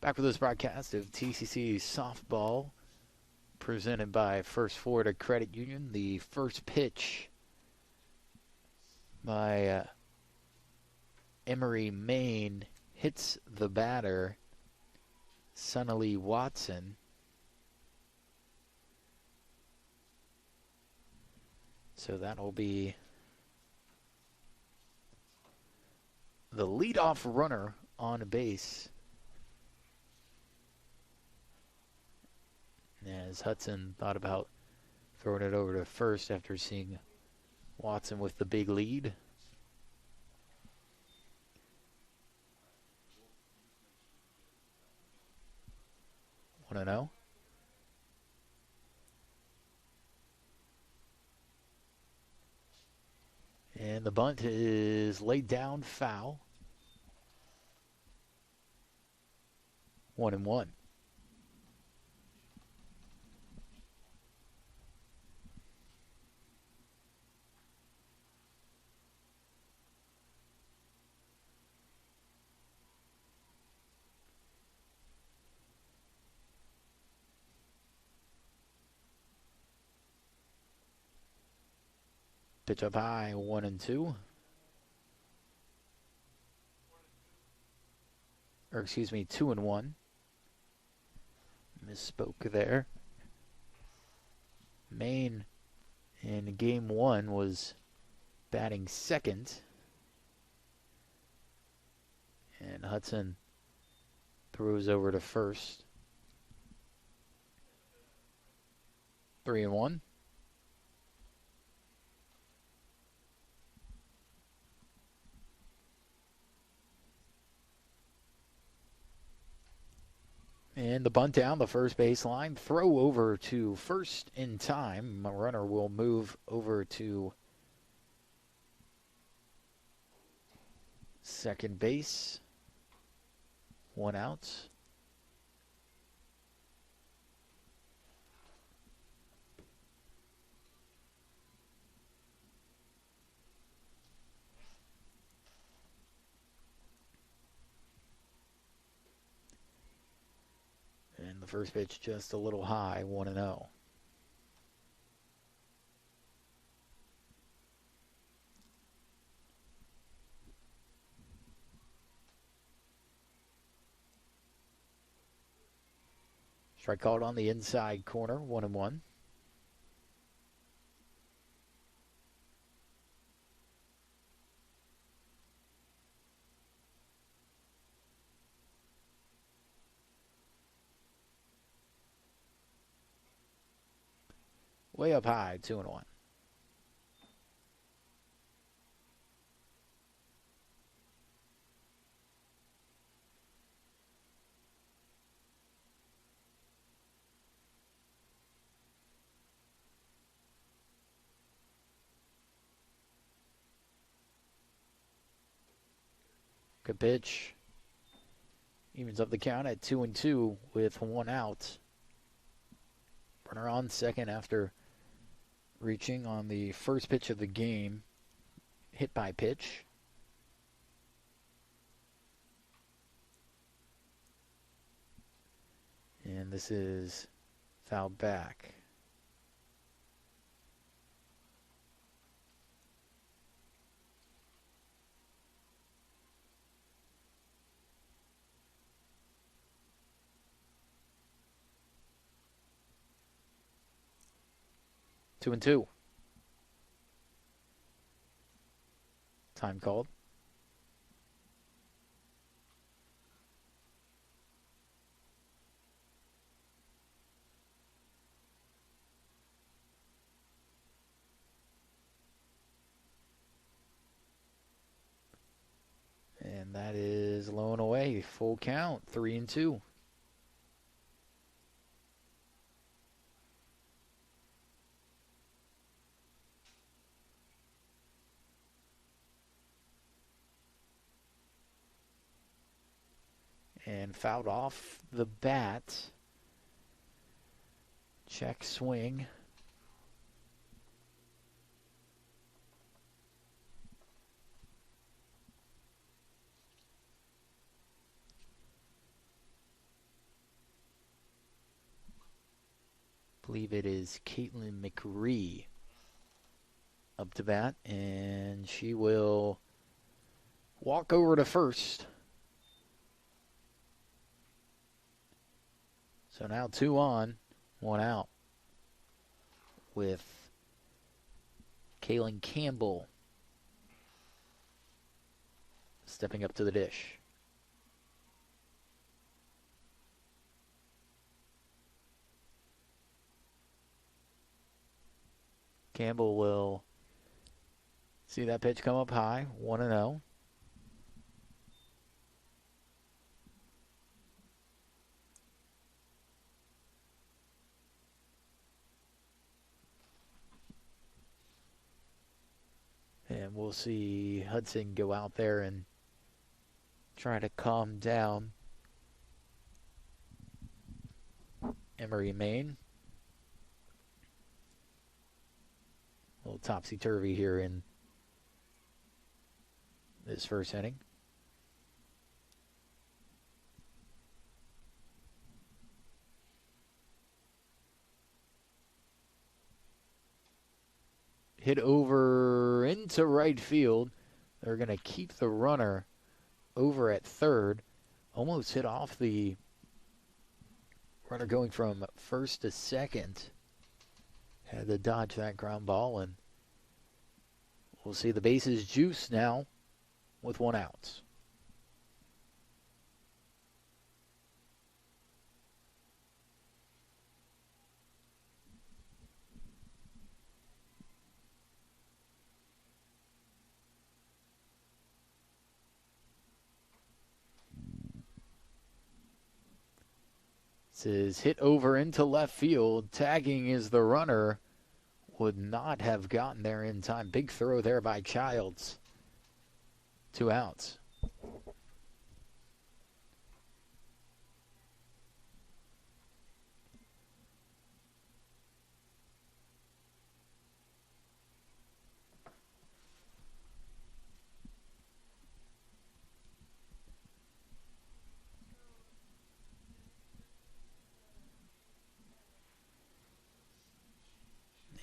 Back with this broadcast of TCC softball presented by First Florida Credit Union. The first pitch by Emery Maine hits the batter, Sonny Watson. So that'll be the leadoff runner on base, as Hudson thought about throwing it over to first after seeing Watson with the big lead. 1-0. And the bunt is laid down foul. 1-1. Pitch up high, 1-2. Or excuse me, 2-1. Misspoke there. Maine in game one was batting second. And Hudson throws over to first. 3-1. And the bunt down the first baseline. Throw over to first in time. A runner will move over to second base. 1 out. And the first pitch just a little high, 1-0. Strike called on the inside corner, 1-1. Way up high, 2-1. Good pitch. Evens up the count at 2-2 with 1 out. Runner on second after reaching on the first pitch of the game. Hit by pitch. And this is fouled back. Two and two. Time called. And that is low and away. Full count. 3-2. And fouled off the bat. Check swing. believe it is Caitlin McRee up to bat, and she will walk over to first. So now 2 on, 1 out with Kaylin Campbell stepping up to the dish. Campbell will see that pitch come up high, 1-0. And we'll see Hudson go out there and try to calm down Emery Main. A little topsy-turvy here in this first inning. Hit over into right field. They're going to keep the runner over at third. Almost hit off the runner going from first to second. Had to dodge that ground ball, and we'll see the bases juice now with 1 out. This is hit over into left field. Tagging is the runner. Would not have gotten there in time. Big throw there by Childs. 2 outs.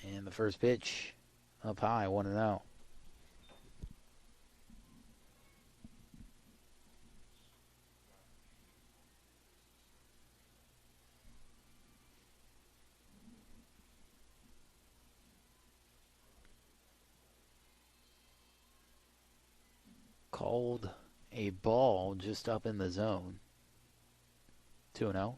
And the first pitch up high, 1-0. Called a ball just up in the zone. 2-0.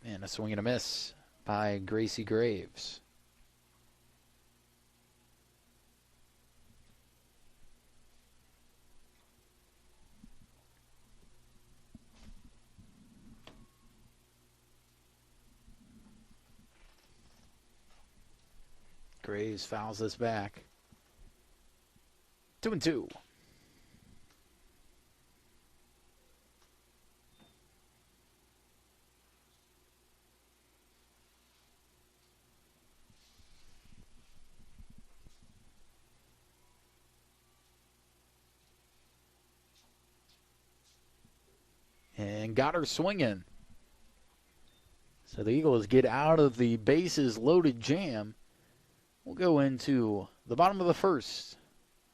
And a swing and a miss by Gracie Graves. Graves fouls this back. 2-2. And got her swinging. So the Eagles get out of the bases loaded jam. We'll go into the bottom of the first.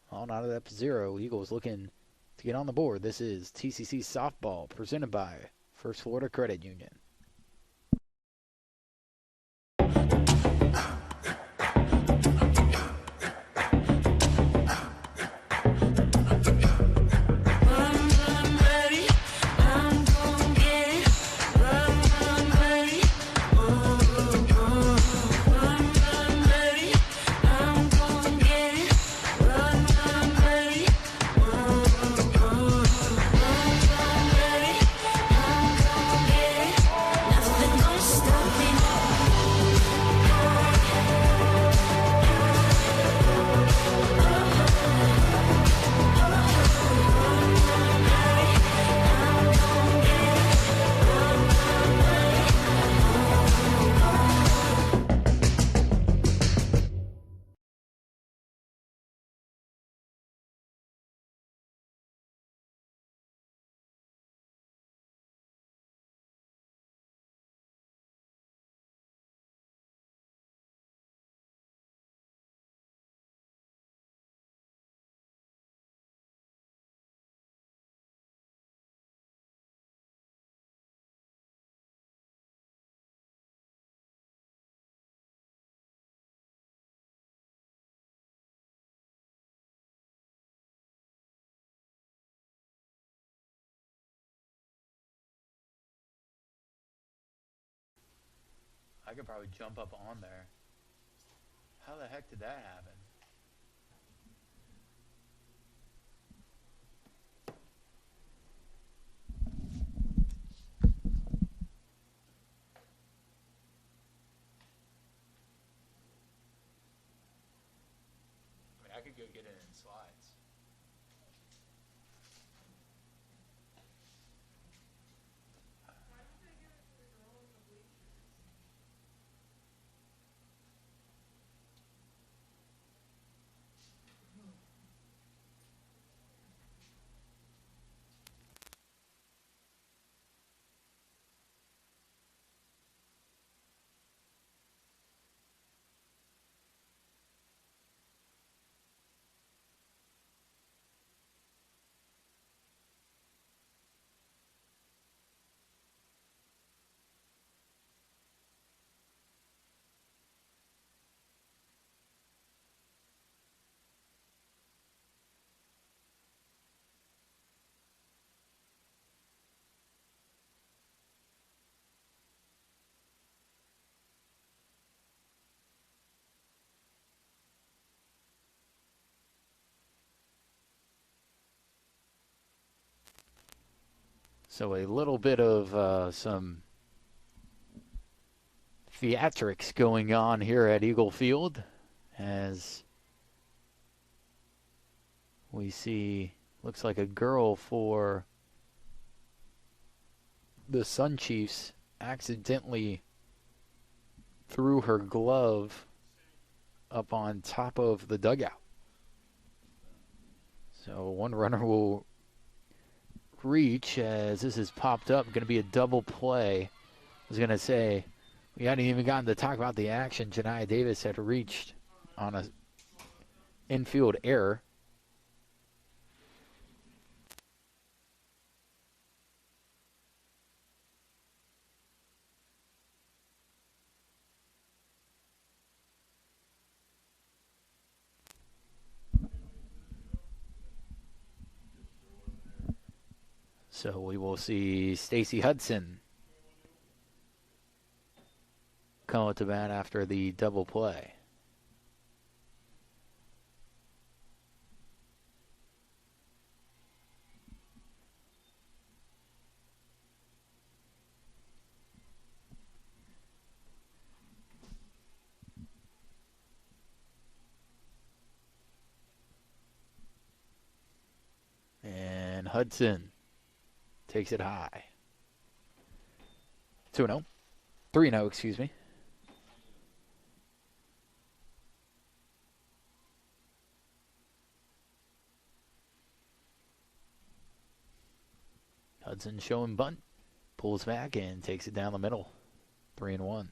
On out of that 0. Eagles looking to get on the board. This is TCC Softball presented by First Florida Credit Union. I could probably jump up on there. How the heck did that happen? I mean, I could go get it in slides. So a little bit of some theatrics going on here at Eagle Field as we see, looks like a girl for the Sun Chiefs accidentally threw her glove up on top of the dugout. So one runner will reach as this has popped up. Going to be a double play. I was going to say, we hadn't even gotten to talk about the action. Janiah Davis had reached on a infield error. So we will see Stacy Hudson come up to bat after the double play. And Hudson takes it high. 2-0. 3-0, excuse me. Hudson showing bunt. Pulls back and takes it down the middle. 3-1.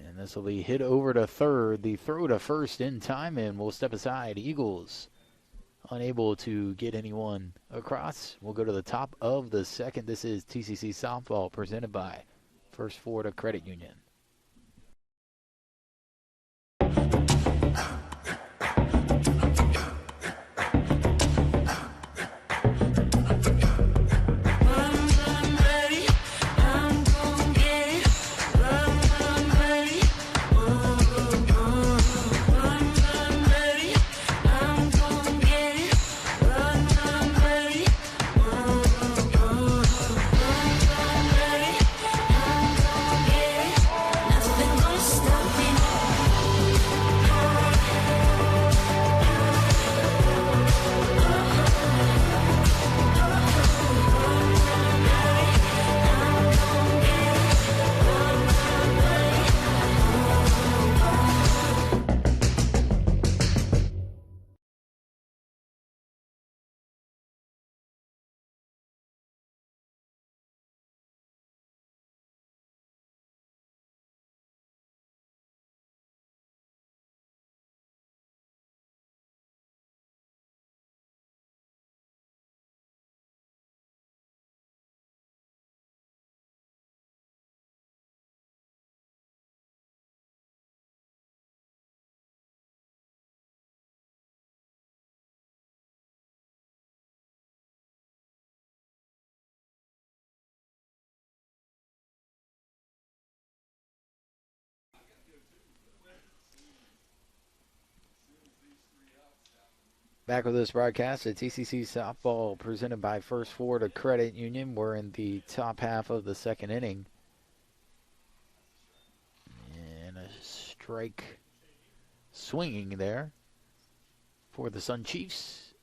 And this will be hit over to third. The throw to first in time, and we'll step aside. Eagles unable to get anyone across. We'll go to the top of the second. This is TCC Softball presented by First Florida Credit Union. Back with this broadcast at TCC softball presented by First Florida Credit Union. We're in the top half of the second inning. And a strike swinging there for the Sun Chiefs.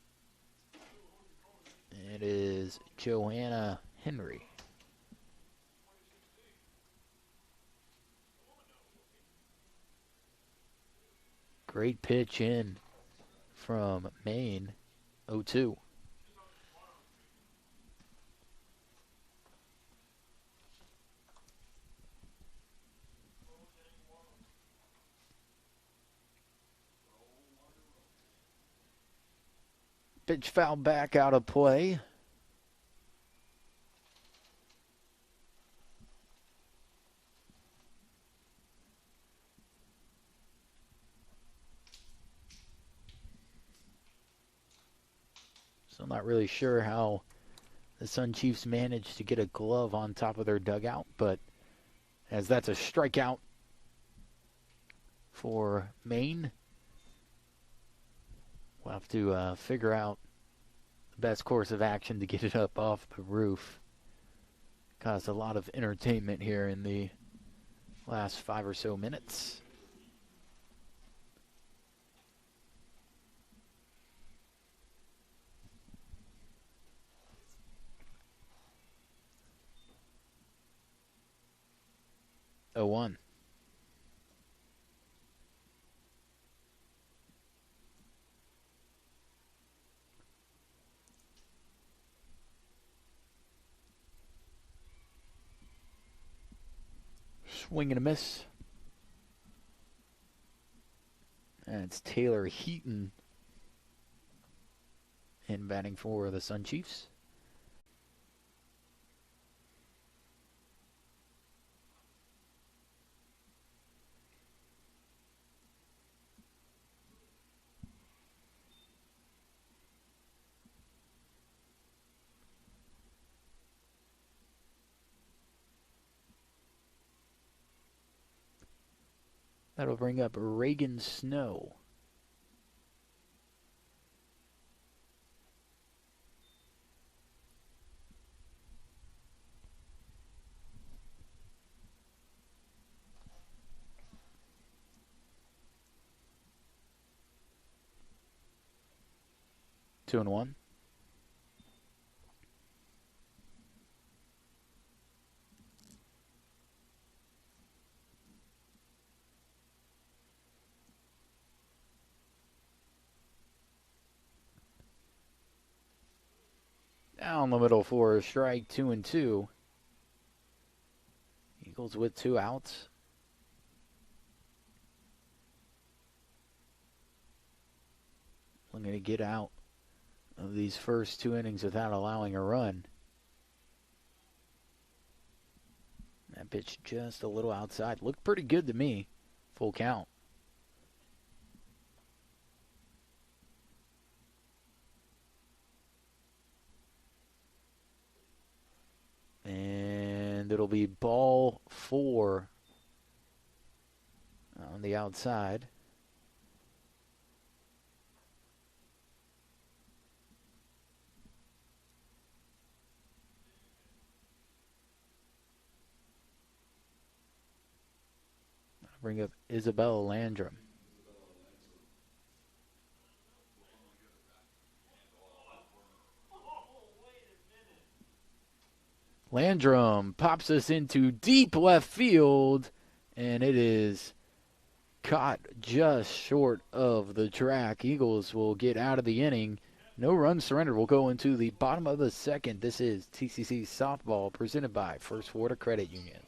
It is Joanna Henry. Great pitch in from Maine, 0-2. Pitch foul back out of play. So I'm not really sure how the Sun Chiefs managed to get a glove on top of their dugout, but as that's a strikeout for Maine, we'll have to figure out the best course of action to get it up off the roof. Caused a lot of entertainment here in the last 5 or so minutes. Oh, 1. Swing and a miss. And it's Taylor Heaton in batting for the Sun Chiefs. That'll bring up Reagan Snow. Two and one. Down the middle for a strike, 2-2. Eagles with 2 outs. Looking to get out of these first 2 innings without allowing a run. That pitch just a little outside. Looked pretty good to me. Full count. And it'll be ball 4 on the outside. I'll bring up Isabella Landrum. Landrum pops us into deep left field, and it is caught just short of the track. Eagles will get out of the inning. No run surrendered. We'll go into the bottom of the second. This is TCC softball presented by First Florida Credit Union.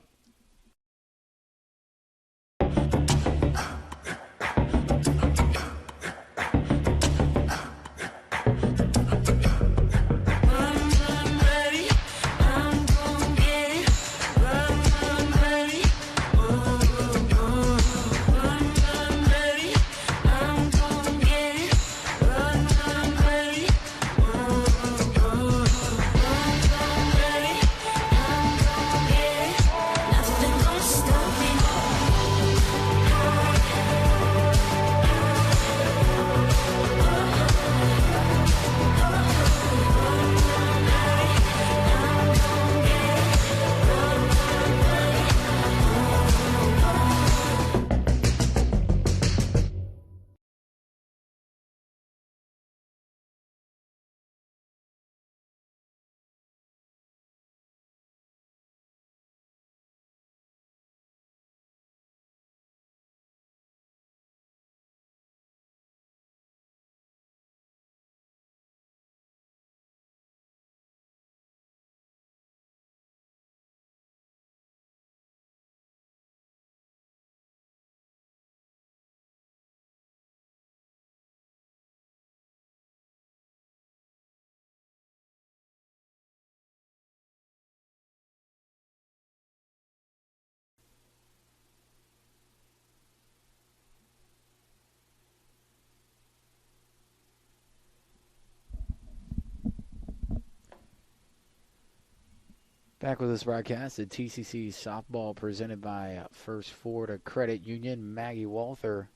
Back with this broadcast, the TCC softball presented by First Florida Credit Union. Maddie Walther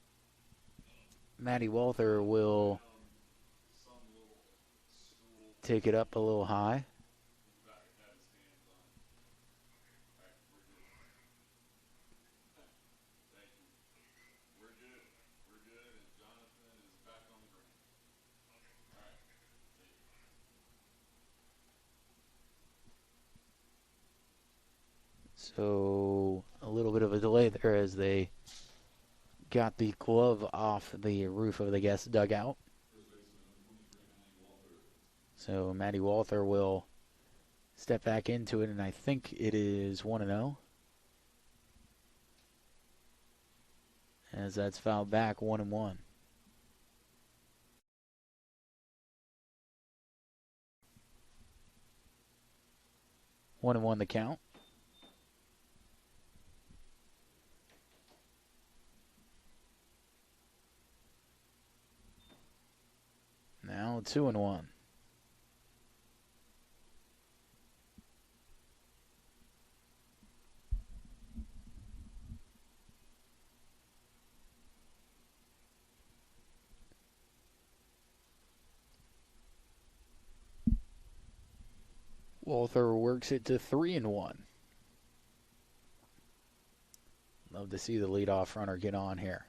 will take it up a little high. So a little bit of a delay there as they got the glove off the roof of the guest dugout. So Maddie Walther will step back into it, and I think it is 1-0. As that's fouled back 1-1. 1-1 the count. Now 2-1. Walther works it to 3-1. Love to see the leadoff runner get on here.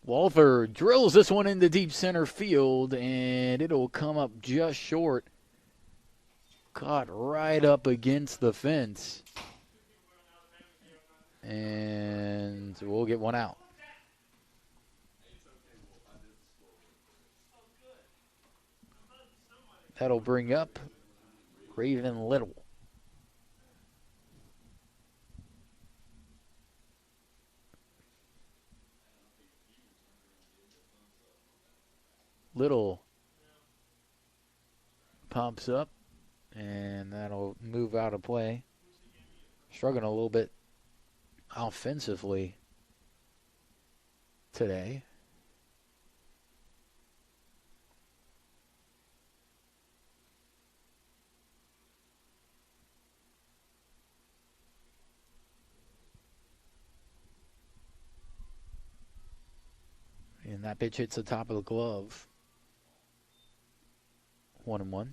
Walther drills this one into deep center field, and it'll come up just short. Caught right up against the fence. And we'll get one out. That'll bring up Raven Little. Little pumps up, and that'll move out of play. Struggling a little bit offensively today. And that pitch hits the top of the glove. 1-1.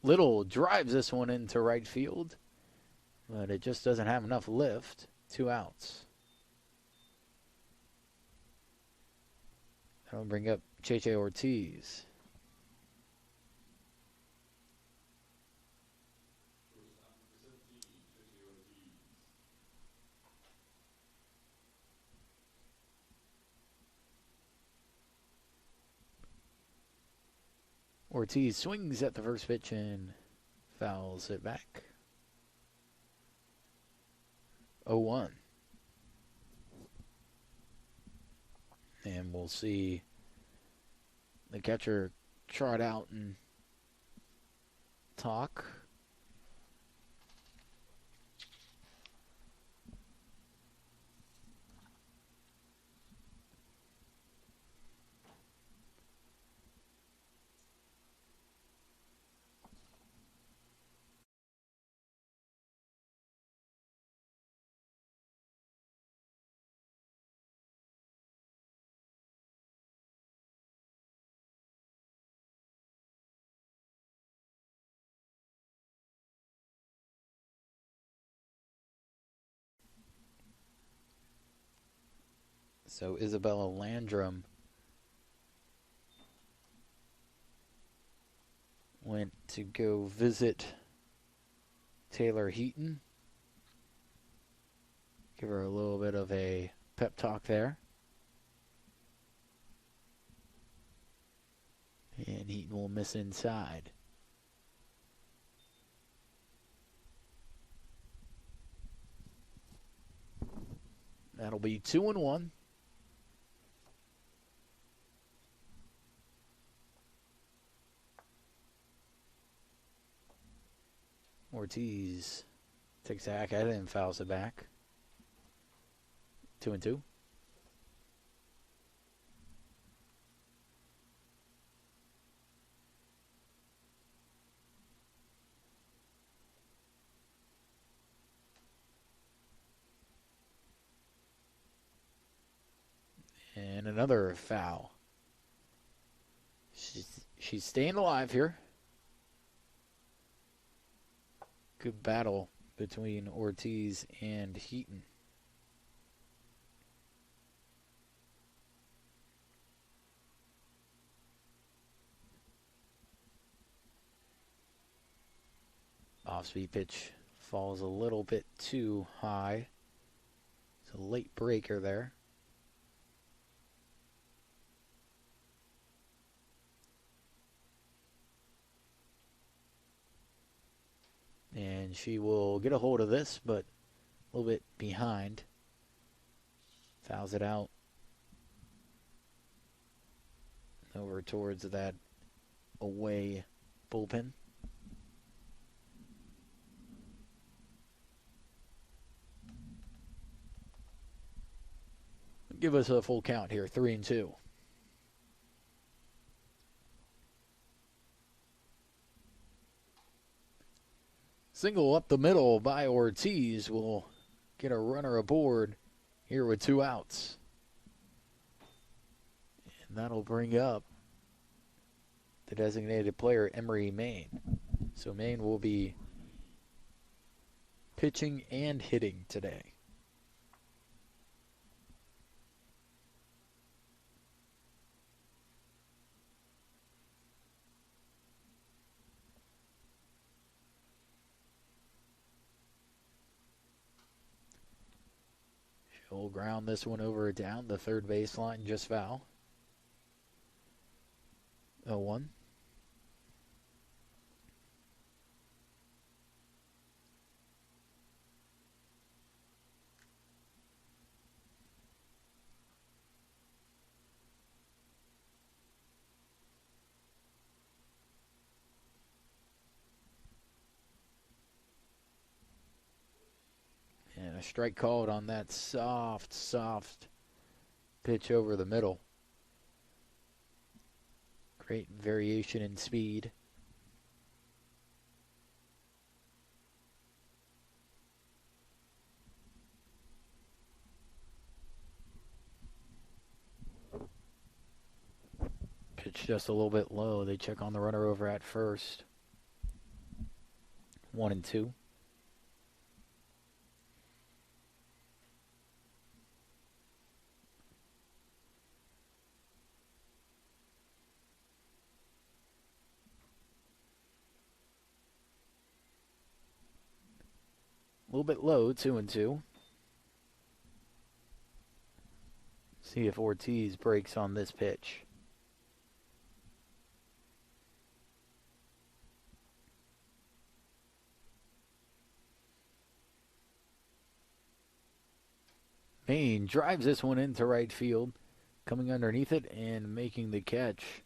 Little drives this one into right field, but it just doesn't have enough lift. 2 outs. That'll bring up Cheche Ortiz. Ortiz swings at the first pitch and fouls it back. 0-1. And we'll see the catcher trot out and talk. So Isabella Landrum went to go visit Taylor Heaton. Give her a little bit of a pep talk there. And And Heaton will miss inside. That'll be 2-1. Ortiz takes a hack at it and fouls it back. 2-2. And another foul. She's staying alive here. Good battle between Ortiz and Heaton. Off-speed pitch falls a little bit too high. It's a late breaker there. And she will get a hold of this, but a little bit behind. Fouls it out. Over towards that away bullpen. Give us a full count here, 3-2. Single up the middle by Ortiz will get a runner aboard here with 2 outs. And that'll bring up the designated player, Emery Main. So Main will be pitching and hitting today. She'll ground this one over down the third baseline, just foul. 0-1. And a strike called on that soft pitch over the middle. Great variation in speed. Pitch just a little bit low. They check on the runner over at first. 1-2. A little bit low, 2-2. See if Ortiz breaks on this pitch. Main drives this one into right field. Coming underneath it and making the catch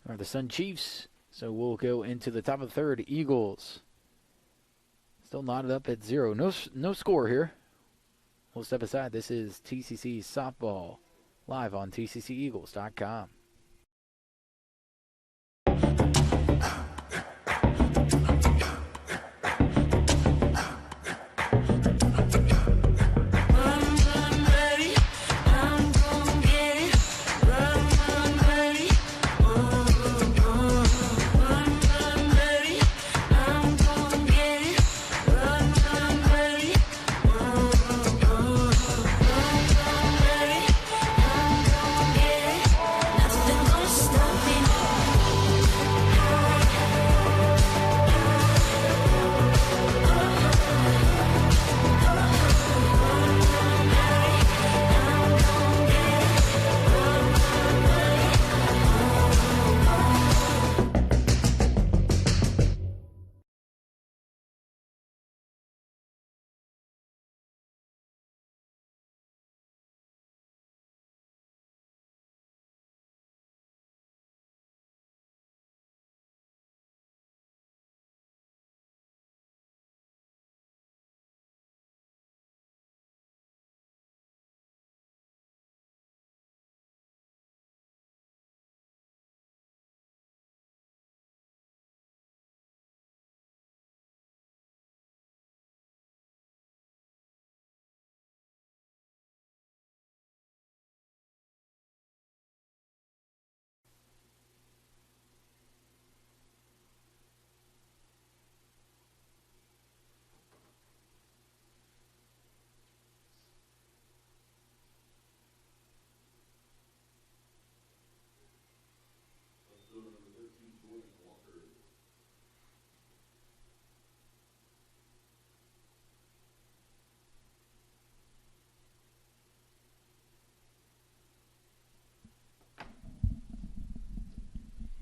are the Sun Chiefs. So we'll go into the top of the third. Eagles still knotted up at 0. No score here. We'll step aside. This is TCC Softball live on tcceagles.com.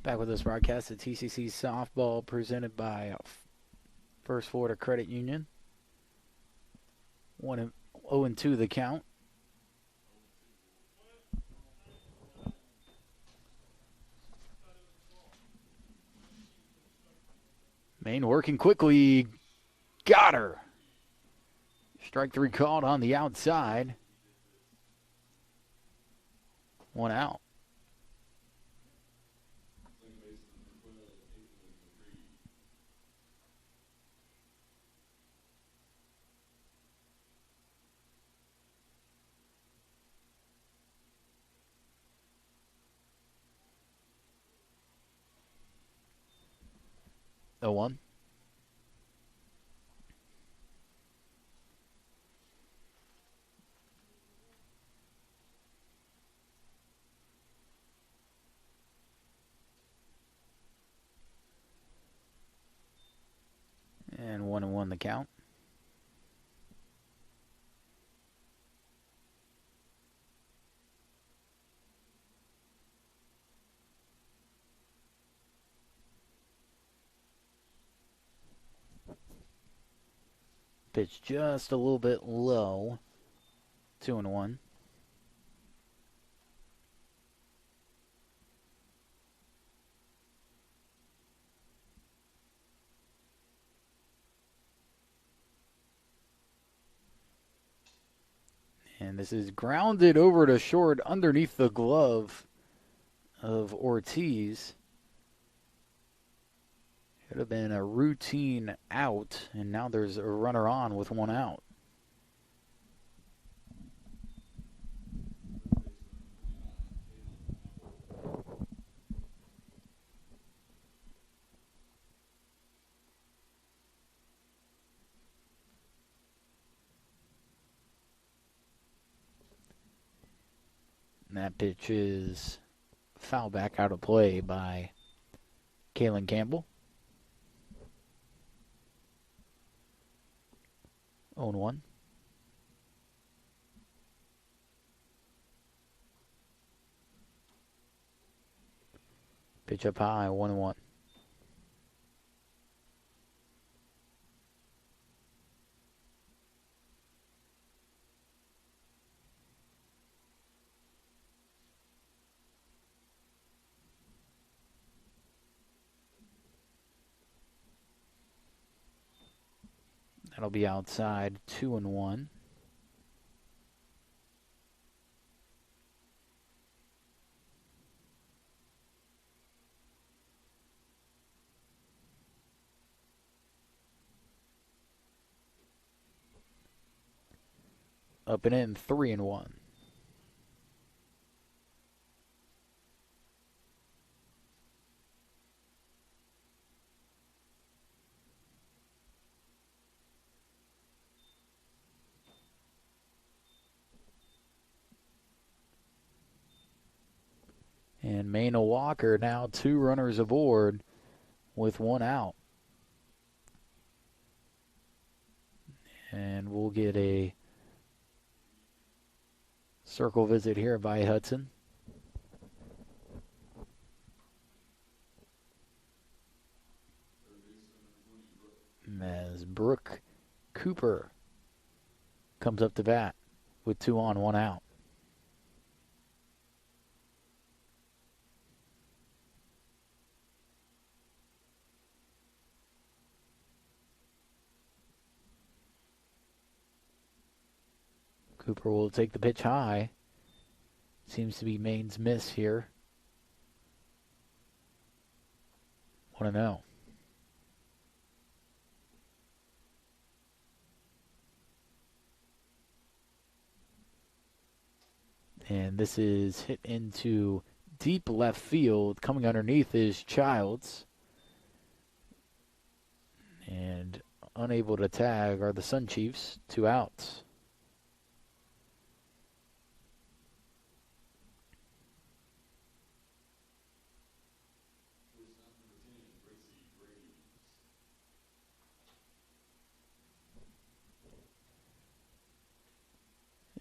Back with this broadcast of TCC softball presented by First Florida Credit Union. 0-2 the count. Maine working quickly. Got her. Strike three called on the outside. One out. The 1. And 1-1 the count. Pitch just a little bit low. 2-1. And this is grounded over to short underneath the glove of Ortiz. Could have been a routine out, and now there's a runner on with one out. And that pitch is foul back out of play by Kalen Campbell. 0-1. Pitch up high, 1-1. That'll be outside, 2-1. Up and in, 3-1. And Maine Walker now 2 runners aboard with 1 out. And we'll get a circle visit here by Hudson. As Brooke Cooper comes up to bat with 2 on, 1 out. Cooper will take the pitch high. Seems to be Maine's miss here. 1-0. And this is hit into deep left field. Coming underneath is Childs. And unable to tag are the Sun Chiefs. 2 outs.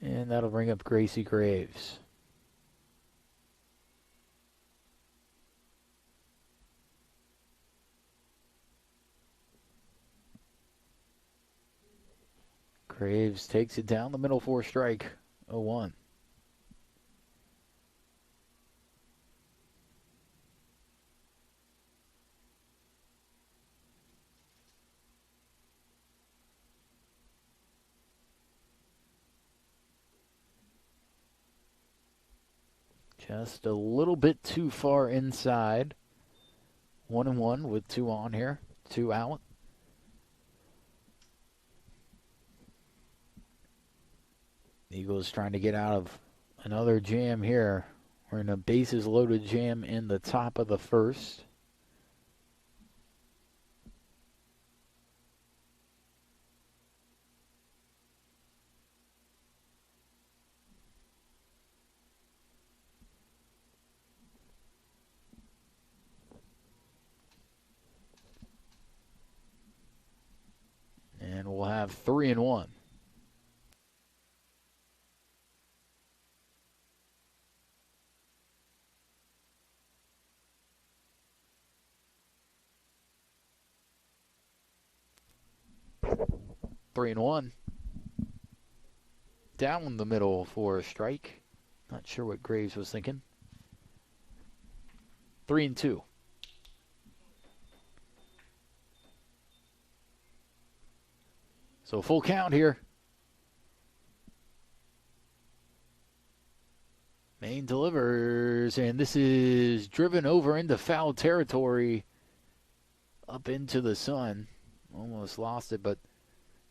And that'll bring up Gracie Graves. Graves takes it down the middle for a strike. 0-1. Just a little bit too far inside. 1-1 with 2 on here. 2 out. Eagles trying to get out of another jam here. We're in a bases loaded jam in the top of the first. And we'll have 3-1. Three and one. Down the middle for a strike. Not sure what Graves was thinking. 3-2. So full count here. Maine delivers, and this is driven over into foul territory. Up into the sun. Almost lost it, but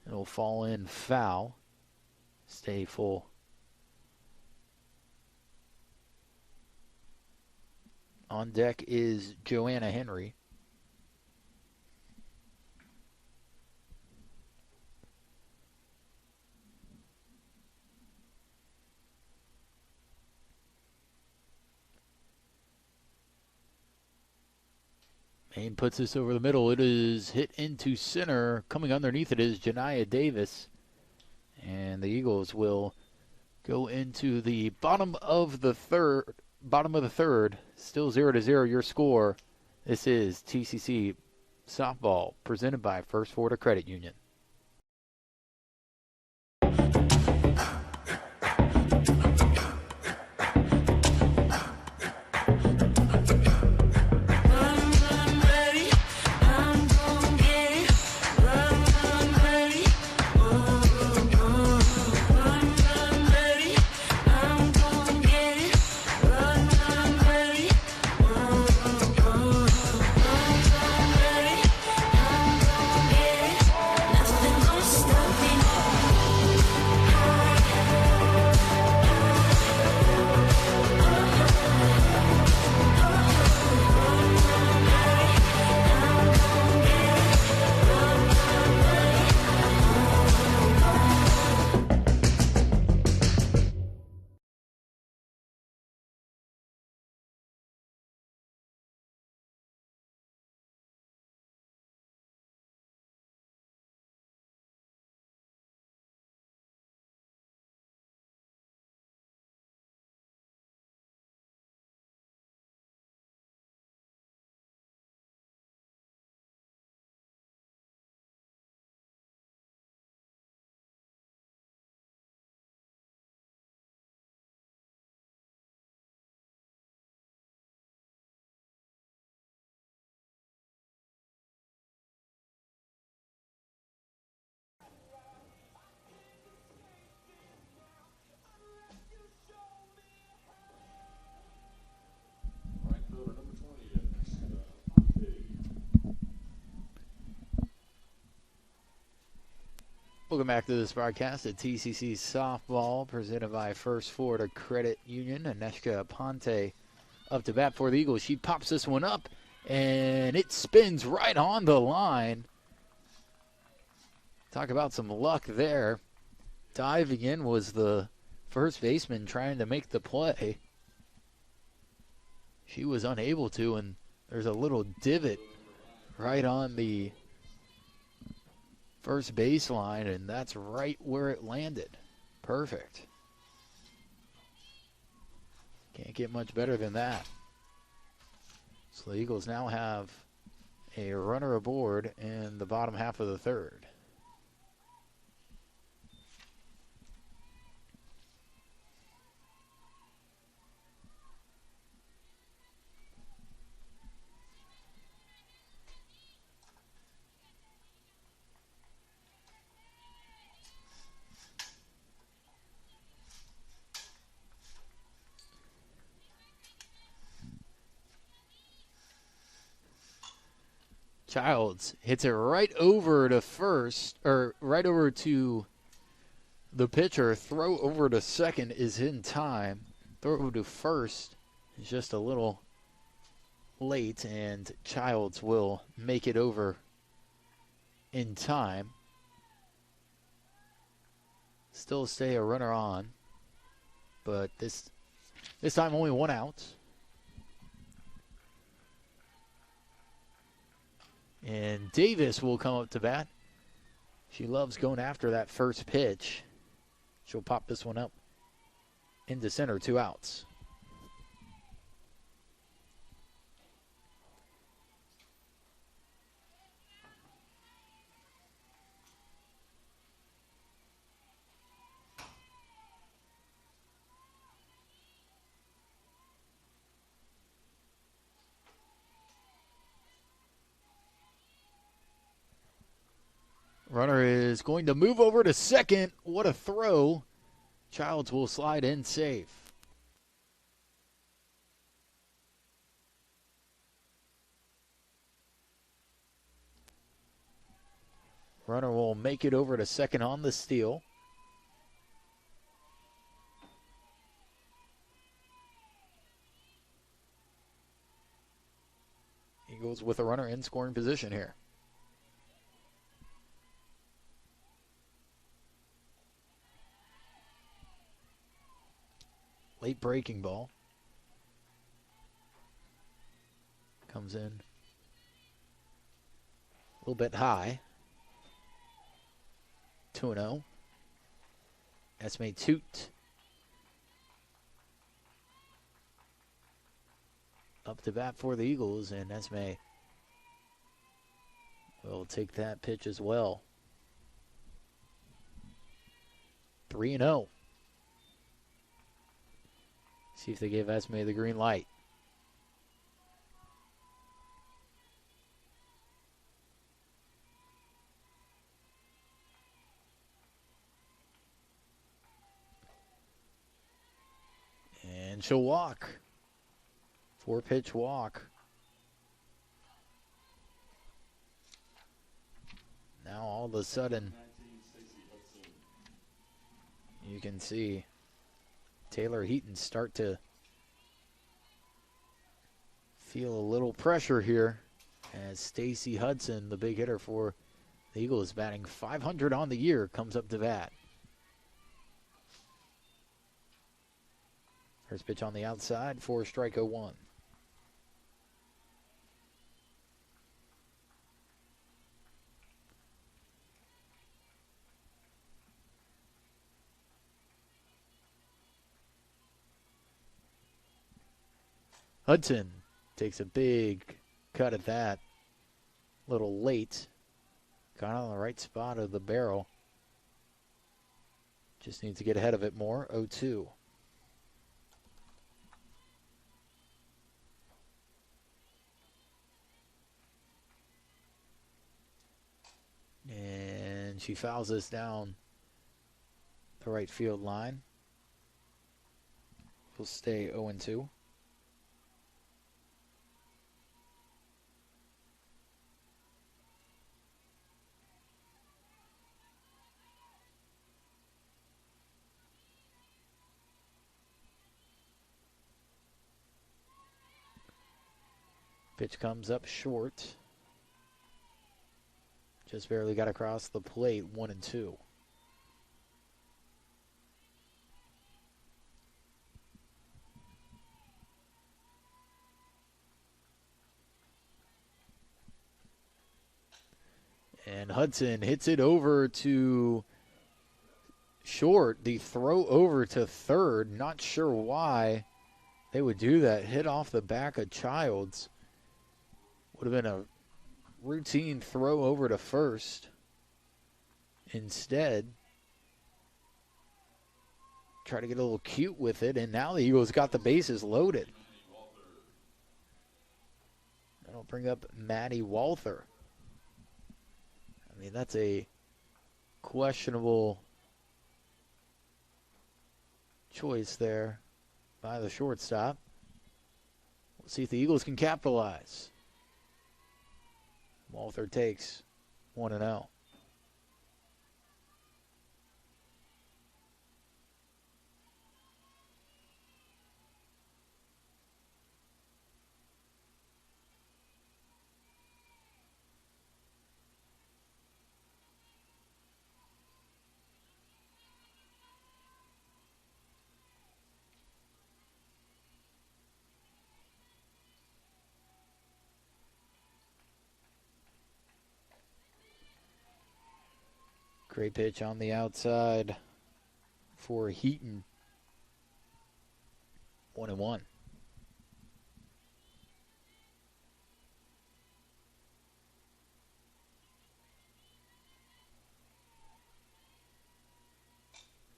it'll fall in foul. Stay full. On deck is Joanna Henry. Maine puts this over the middle. It is hit into center. Coming underneath it is Janiyah Davis. And the Eagles will go into the bottom of the third. Still 0-0 your score. This is TCC softball presented by First Florida Credit Union. Welcome back to this broadcast at TCC Softball, presented by First Florida Credit Union. Aneshka Ponte up to bat for the Eagles. She pops this one up, and it spins right on the line. Talk about some luck there. Diving in was the first baseman trying to make the play. She was unable to, and there's a little divot right on the first baseline, and that's right where it landed. Perfect. Can't get much better than that. So the Eagles now have a runner aboard in the bottom half of the third. Childs hits it right over to first, or right over to the pitcher. Throw over to second is in time. Throw over to first is just a little late, and Childs will make it over in time. Still stay a runner on, but this time only one out. And Davis will come up to bat. She loves going after that first pitch. She'll pop this one up into center, 2 outs. Runner is going to move over to second. What a throw. Childs will slide in safe. Runner will make it over to second on the steal. Eagles with a runner in scoring position here. Late breaking ball. Comes in a little bit high. 2-0. Esme Toot. Up to bat for the Eagles, and Esme will take that pitch as well. 3-0. See if they give Esme the green light. And she'll walk. 4-pitch walk. Now all of a sudden, you can see Taylor Heaton start to feel a little pressure here as Stacy Hudson, the big hitter for the Eagles, batting .500 on the year, comes up to bat. First pitch on the outside for strike 1. Hudson takes a big cut at that. A little late. Got on the right spot of the barrel. Just needs to get ahead of it more. 0-2. And she fouls this down the right field line. We'll stay 0-2. Pitch comes up short. Just barely got across the plate, 1-2. And Hudson hits it over to short. The throw over to third. Not sure why they would do that. Hit off the back of Childs. Would have been a routine throw over to first. Instead, try to get a little cute with it, and now the Eagles got the bases loaded. That'll bring up Maddie Walther. I mean, that's a questionable choice there by the shortstop. We'll see if the Eagles can capitalize. Walther takes 1-0. Great pitch on the outside for Heaton. 1-1.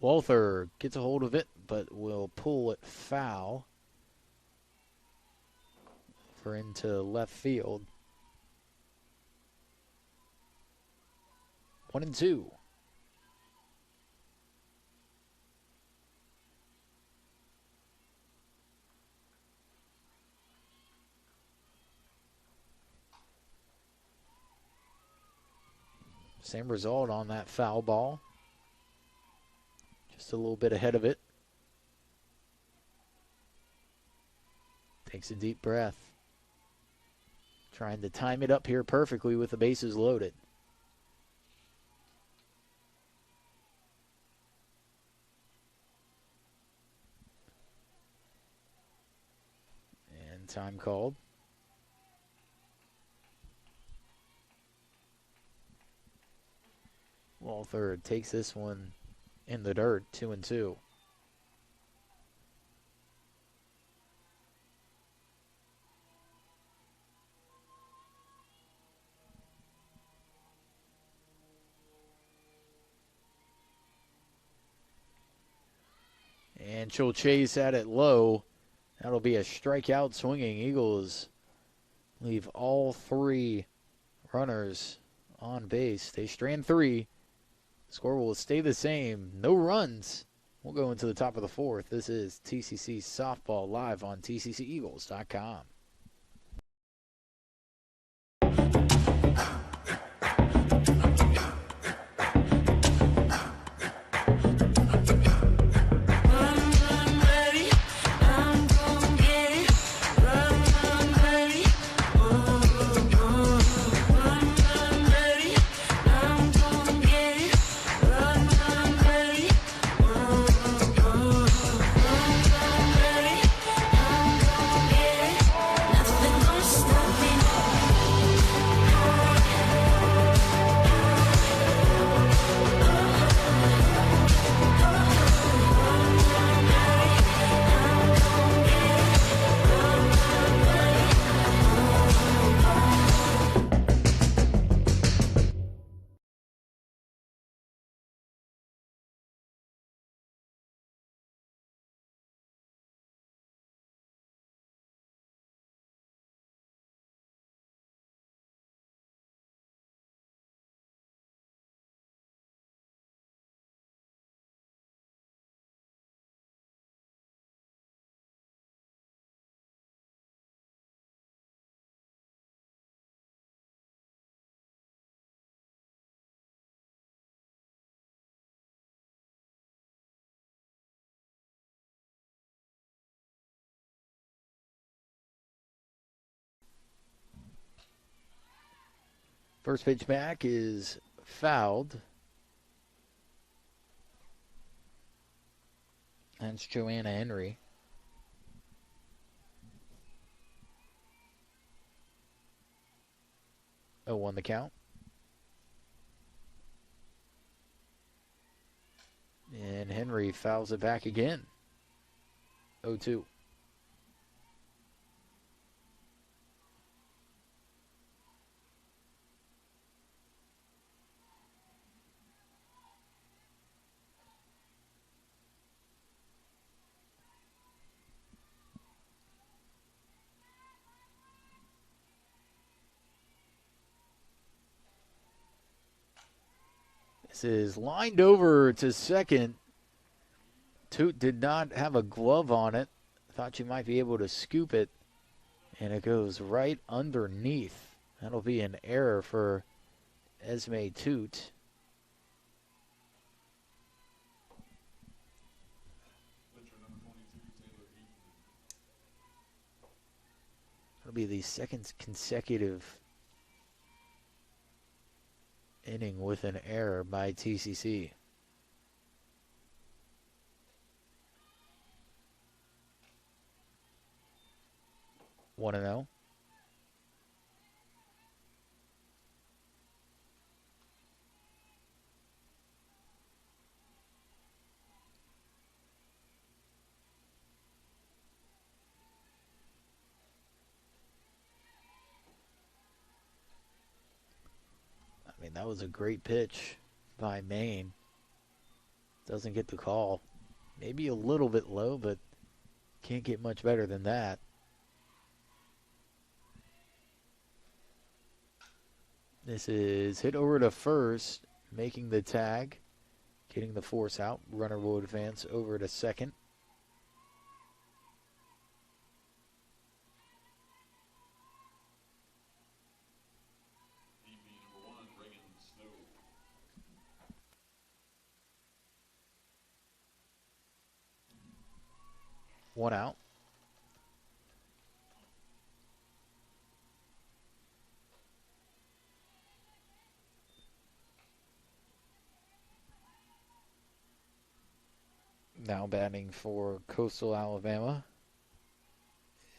Walther gets a hold of it, but will pull it foul for into left field. 1-2. Same result on that foul ball. Just a little bit ahead of it. Takes a deep breath. Trying to time it up here perfectly with the bases loaded. And time called. Walther takes this one in the dirt, 2-2. And she'll chase at it low. That'll be a strikeout swinging. Eagles leave all three runners on base. They strand three. Score will stay the same. No runs. We'll go into the top of the fourth. This is TCC Softball live on TCCEagles.com. First pitch back is fouled. That's Joanna Henry. 0-1 the count. And Henry fouls it back again. 0-2. This is lined over to second. Toot did not have a glove on it. Thought you might be able to scoop it. And it goes right underneath. That'll be an error for Esme Toot. It'll be the second consecutive inning with an error by TCC. 1-0. I mean, that was a great pitch by Maine. Doesn't get the call. Maybe a little bit low, but can't get much better than that. This is hit over to first, making the tag, getting the force out. Runner will advance over to second. One out. Now batting for Coastal Alabama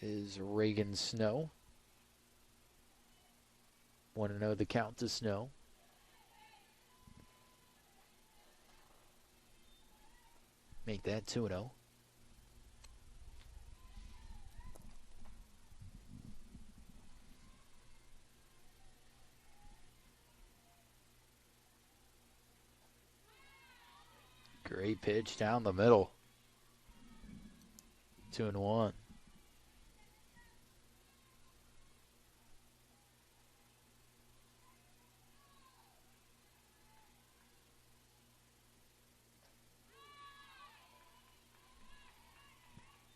is Reagan Snow. 1-0 the count to Snow. Make that 2-0. Great pitch down the middle. 2-1.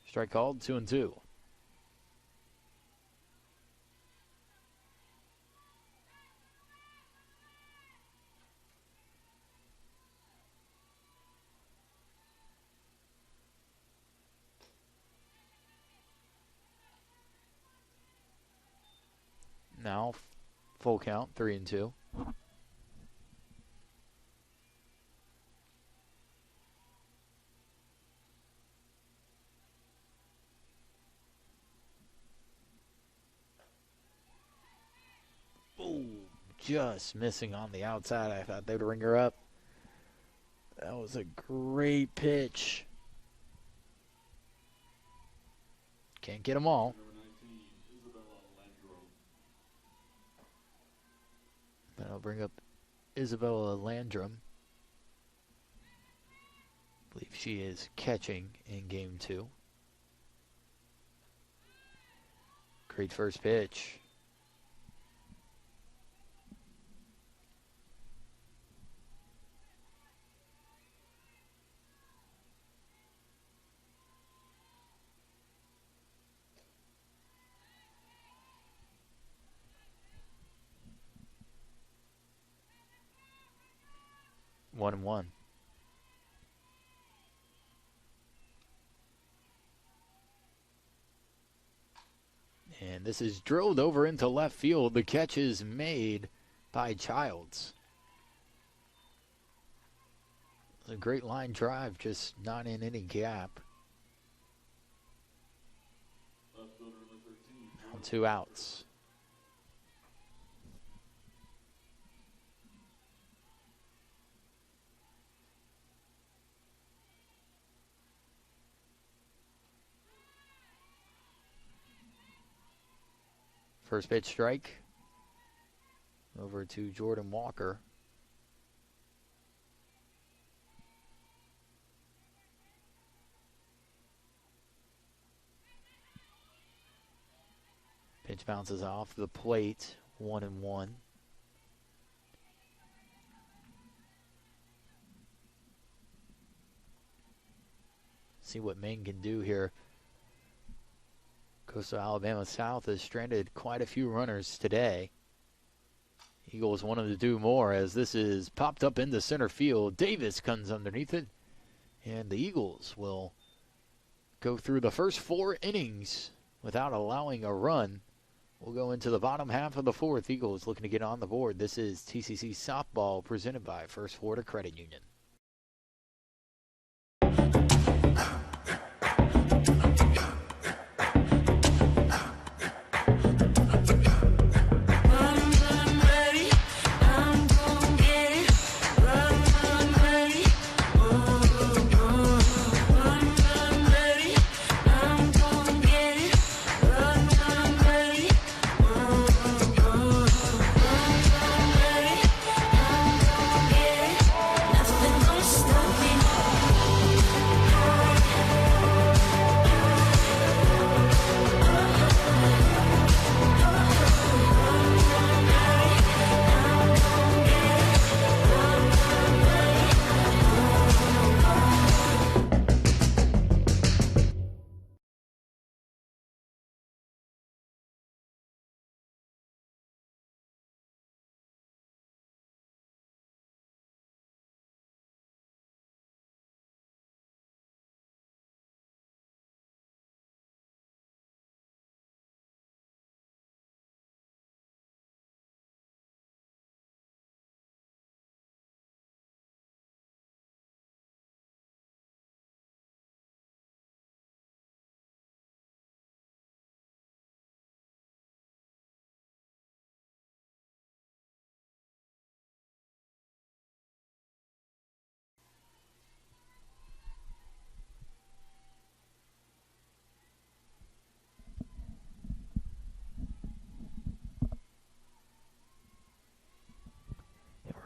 Strike called, 2-2. Now, full count, 3-2. Boom, just missing on the outside. I thought they'd ring her up. That was a great pitch. Can't get them all. That'll bring up Isabella Landrum. I believe she is catching in game 2. Great first pitch. One and one. And this is drilled over into left field. The catch is made by Childs. It's a great line drive, just not in any gap. Now 2 outs. First pitch strike. Over to Jordan Walker. Pitch bounces off the plate. 1-1. See what Maine can do here. Coastal Alabama South has stranded quite a few runners today. Eagles wanted to do more as this is popped up into center field. Davis comes underneath it, and the Eagles will go through the first 4 innings without allowing a run. We'll go into the bottom half of the 4th. Eagles looking to get on the board. This is TCC Softball presented by First Florida Credit Union.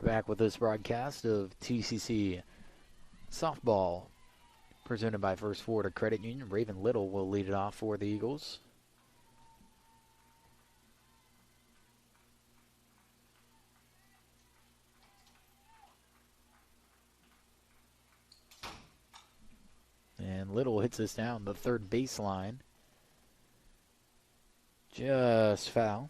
Back with this broadcast of TCC Softball presented by First Florida Credit Union. Raven Little will lead it off for the Eagles. And Little hits this down the third baseline. Just foul.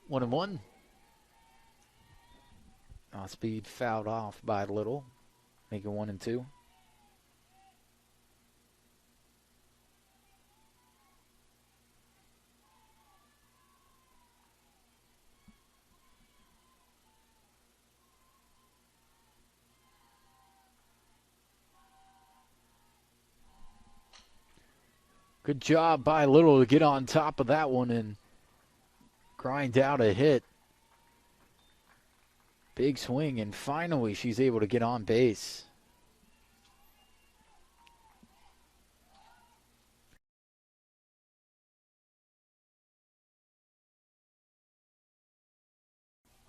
One and one. Speed fouled off by Little, making 1 and 2. Good job by Little to get on top of that one and grind out a hit. Big swing, and finally she's able to get on base.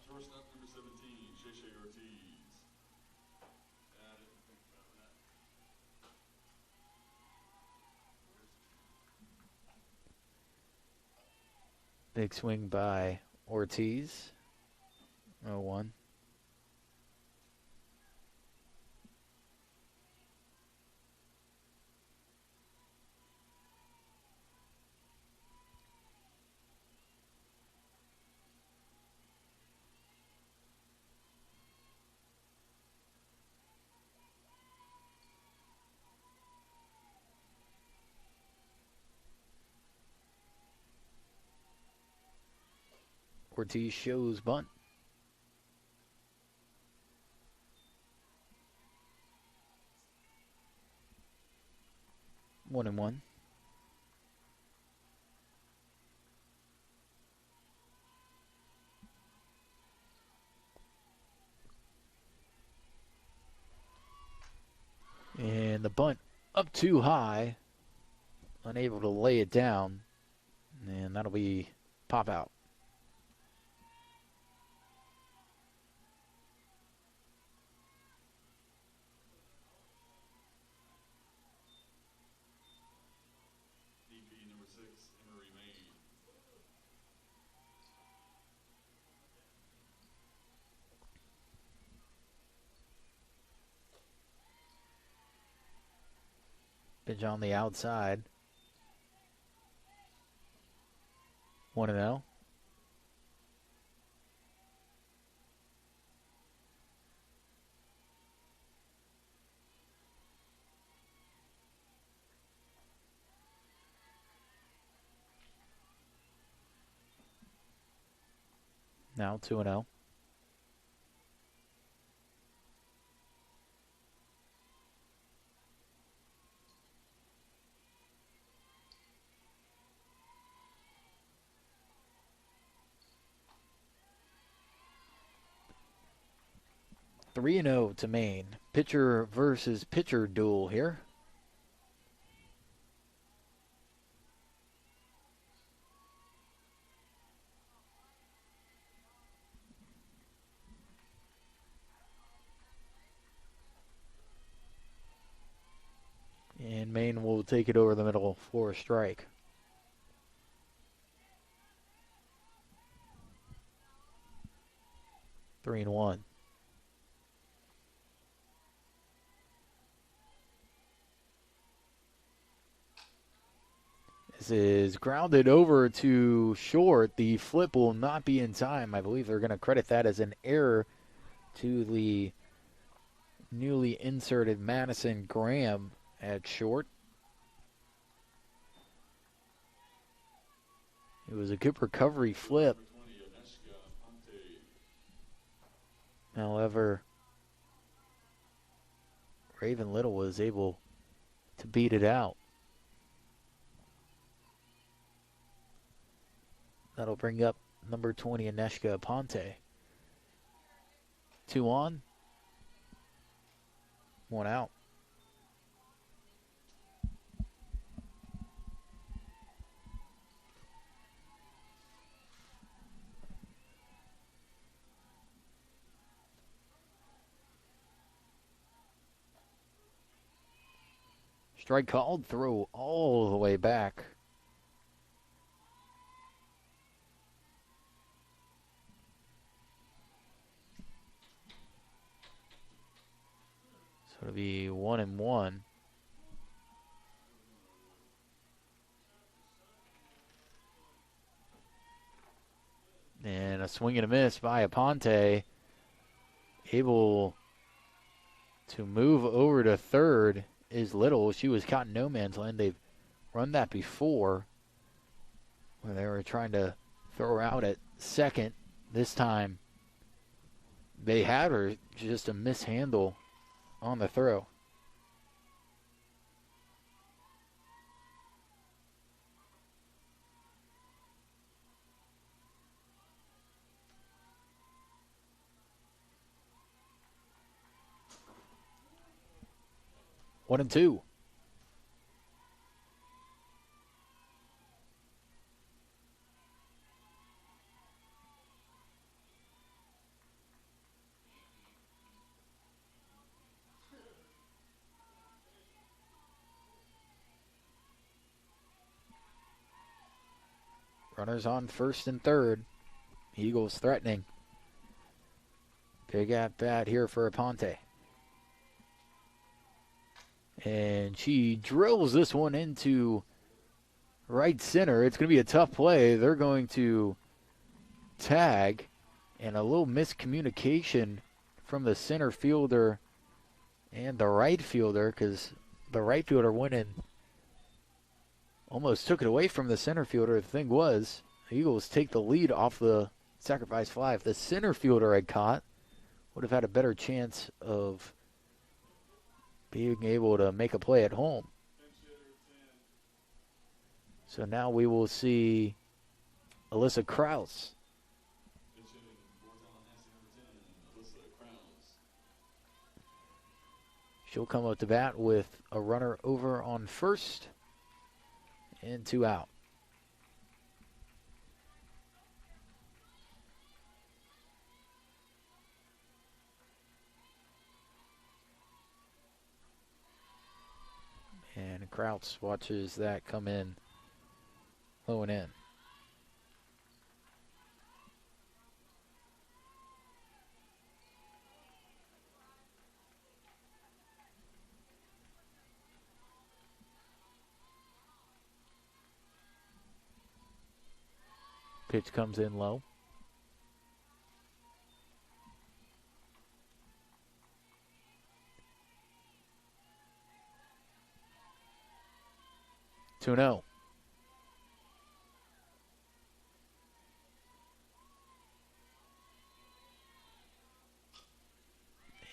Shortstop number 17, Shay Ortiz. I didn't think about that. Big swing by Ortiz. 0-1. Ortiz shows bunt. One and one. And the bunt up too high. Unable to lay it down. And that'll be pop out. Pitch on the outside. 1-0. Now 2-0. Three and 0 to Maine. Pitcher versus pitcher duel here. And Maine will take it over the middle for a strike. 3-1. This is grounded over to short. The flip will not be in time. I believe they're going to credit that as an error to the newly inserted Madison Graham at short. It was a good recovery flip. However, Raven Little was able to beat it out. That'll bring up number 20, Aneshka Aponte. 2 on, 1 out. Strike called, throw all the way back. So it'll be 1-1. And a swing and a miss by Aponte. Able to move over to third is Little. She was caught in no man's land. They've run that before where they were trying to throw her out at second. This time they had her, just a mishandle on the throw. One and two. Runners on first and third. Eagles threatening. Big at bat here for Aponte. And she drills this one into right center. It's going to be a tough play. They're going to tag, and a little miscommunication from the center fielder and the right fielder, because the right fielder went in, almost took it away from the center fielder. The thing was, the Eagles take the lead off the sacrifice fly. If the center fielder had caught, would have had a better chance of being able to make a play at home. So now we will see Alyssa Krause. She'll come up to bat with a runner over on first and 2 out. And Krause watches that come in low and in. Pitch comes in low. Two 0.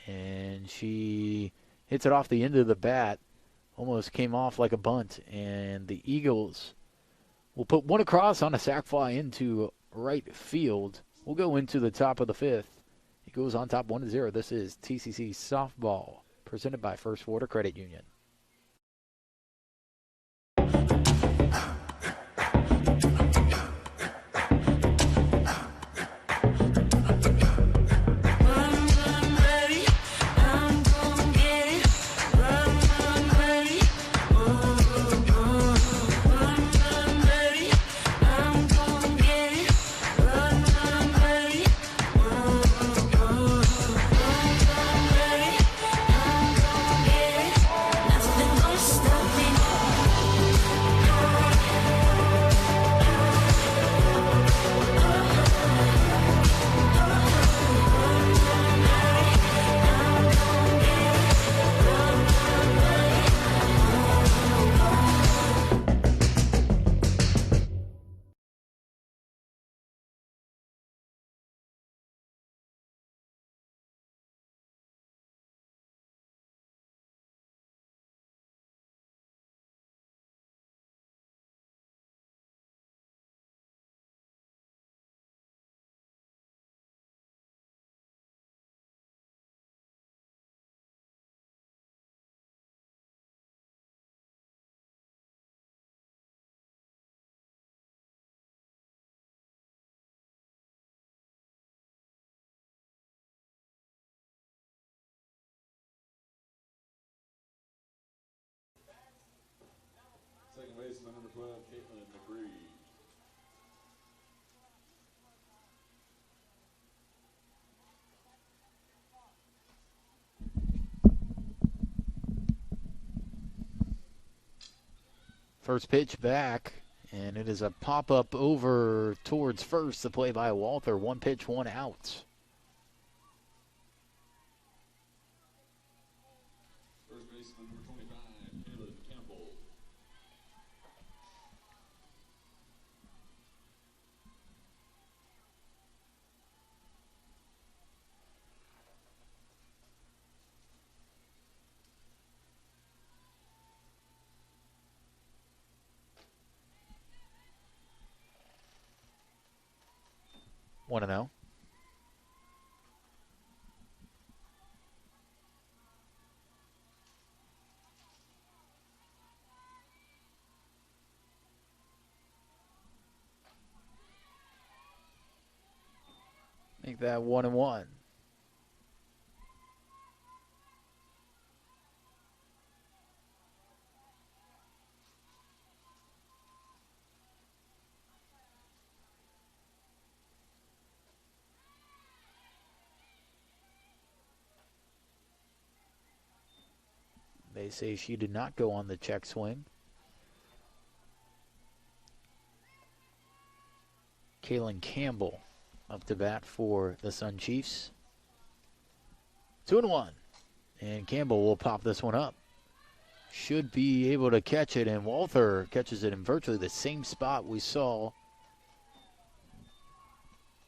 And she hits it off the end of the bat. Almost came off like a bunt. And the Eagles will put one across on a sac fly into right field. We'll go into the top of the fifth. It goes on top 1-0. This is TCC Softball, presented by First Water Credit Union. Second baseman number 12, Caitlin McCree. First pitch back, and it is a pop-up over towards first. The play by Walther. One pitch, one out. First baseman number 25, Caleb Campbell. Want to know? Make that 1-1. They say she did not go on the check swing. Kaylin Campbell up to bat for the Sun Chiefs. 2-1. And Campbell will pop this one up. Should be able to catch it, and Walther catches it in virtually the same spot we saw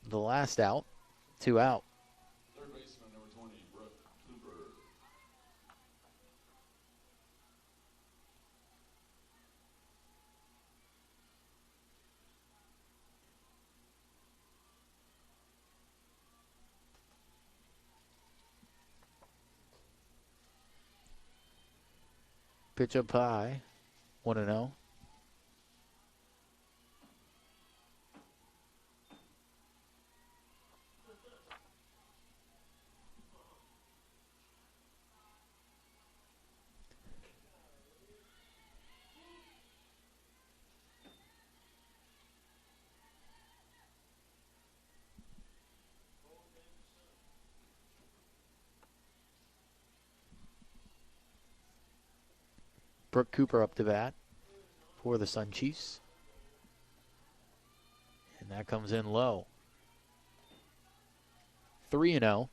the last out. 2 out. Third baseman number 20, Brooke Cooper. Pitch up high. 1-0. Brooke Cooper up to bat for the Sun Chiefs. And that comes in low. 3-0.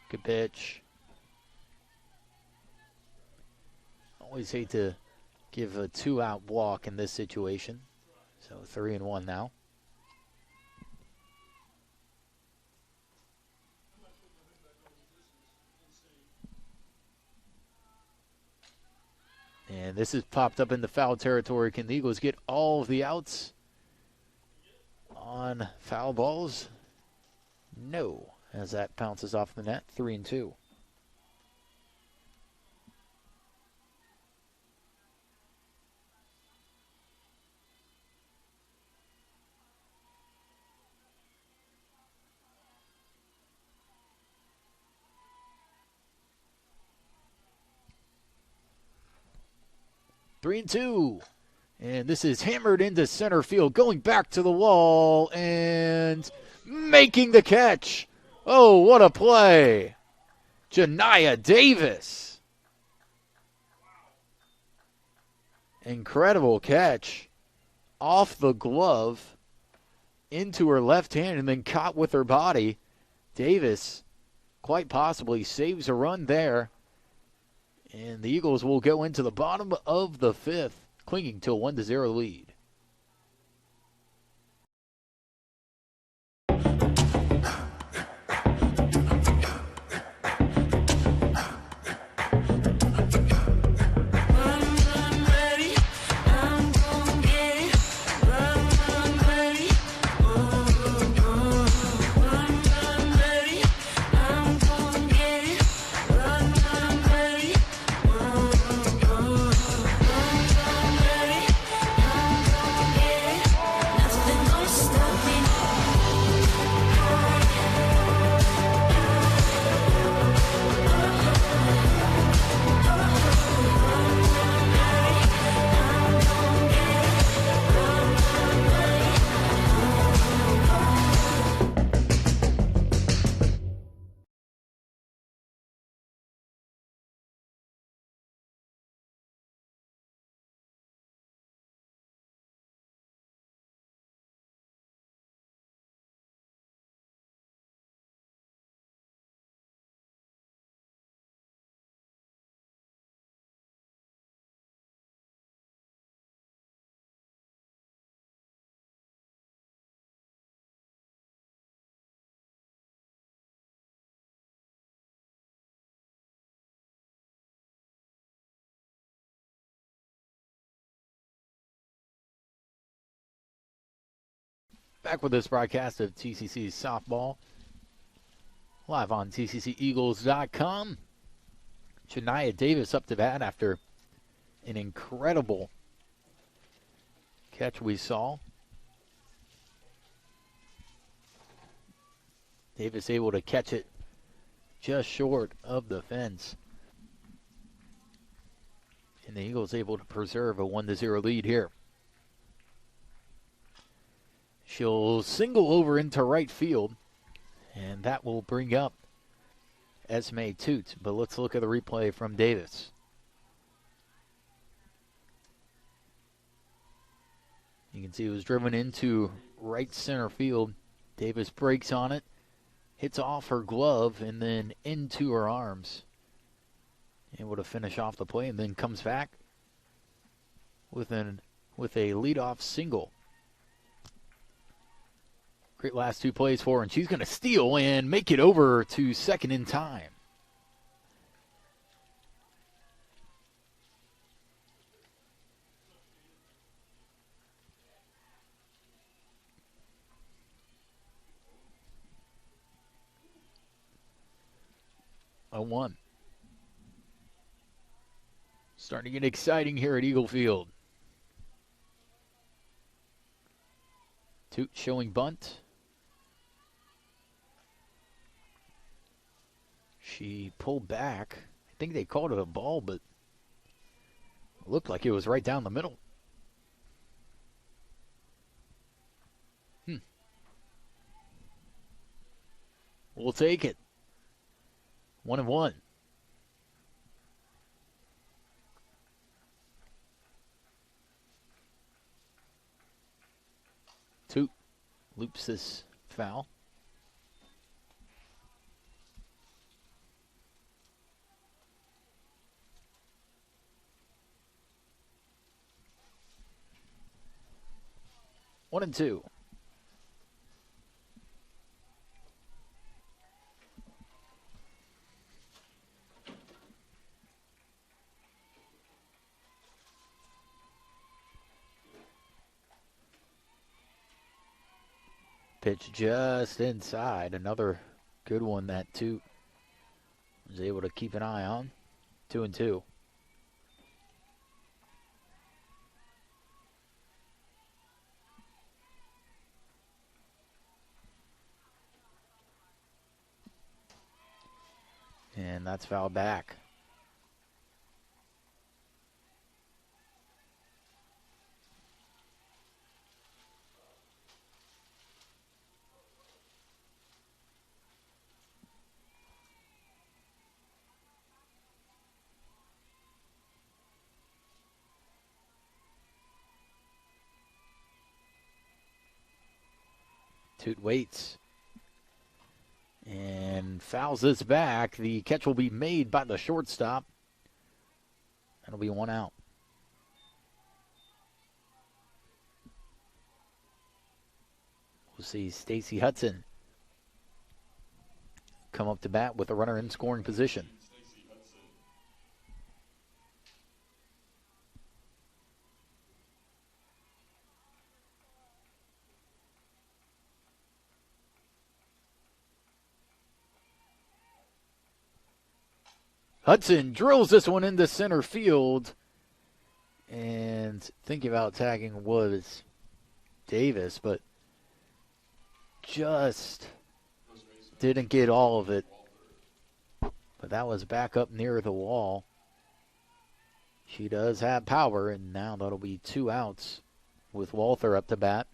Good pitch. Always hate to give a 2-out walk in this situation. So 3-1 now. And this has popped up into foul territory. Can the Eagles get all of the outs on foul balls? No, as that bounces off the net. 3-2. Three and two. And this is hammered into center field, going back to the wall and making the catch. Oh, what a play. Janiyah Davis. Incredible catch. Off the glove into her left hand and then caught with her body. Davis quite possibly saves a run there. And the Eagles will go into the bottom of the fifth, clinging to a 1-0 lead. Back with this broadcast of TCC Softball, live on TCCEagles.com. Janiyah Davis up to bat after an incredible catch we saw. Davis able to catch it just short of the fence. And the Eagles able to preserve a 1-0 lead here. She'll single over into right field, and that will bring up Esme Toots. But let's look at the replay from Davis. You can see it was driven into right center field. Davis breaks on it, hits off her glove, and then into her arms. Able to finish off the play, and then comes back with a leadoff single. Great last two plays for her, and she's going to steal and make it over to second in time. A 1. Starting to get exciting here at Eagle Field. Toot showing bunt. She pulled back. I think they called it a ball, but it looked like it was right down the middle. We'll take it. 1-1. Toot loops this foul. One and two. Pitch just inside. Another good one that Toot was able to keep an eye on. 2-2. And that's fouled back. Toot waits and fouls this back. The catch will be made by the shortstop. That'll be one out. We'll see Stacy Hudson come up to bat with a runner in scoring position. Hudson drills this one into center field. And thinking about tagging was Davis, but just didn't get all of it. But that was back up near the wall. She does have power, and now that'll be 2 outs with Walther up to bat.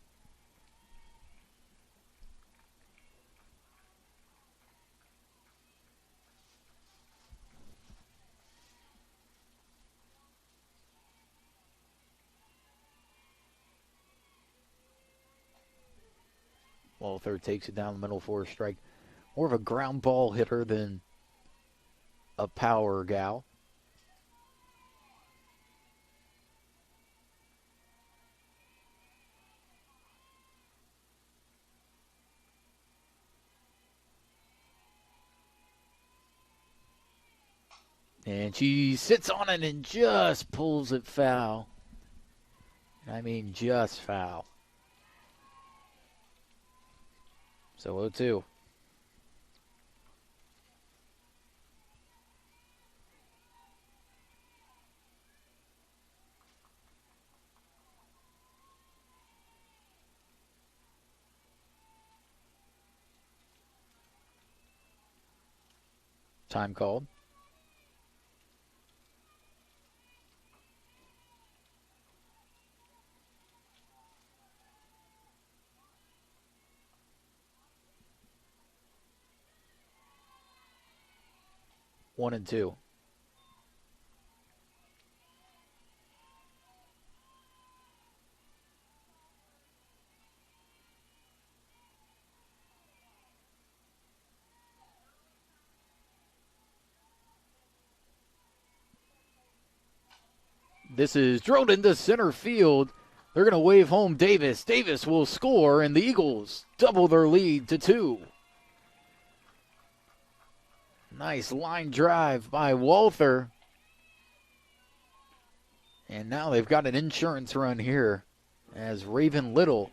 Walther takes it down the middle for a strike. More of a ground ball hitter than a power gal. And she sits on it and just pulls it foul. I mean, just foul. So 0-2. Time called. One and two. This is drilled into center field. They're going to wave home Davis. Davis will score, and the Eagles double their lead to 2. Nice line drive by Walther. And now they've got an insurance run here as Raven Little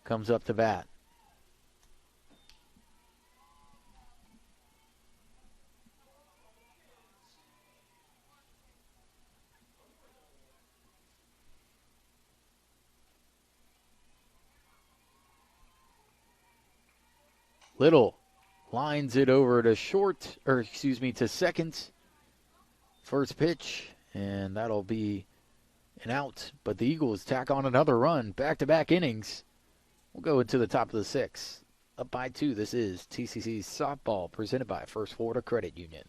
comes up to bat. Little lines it over to to second. First pitch, and that'll be an out. But the Eagles tack on another run, back-to-back innings. We'll go into the top of the 6th. up by 2. This is TCC softball presented by First Florida Credit Union.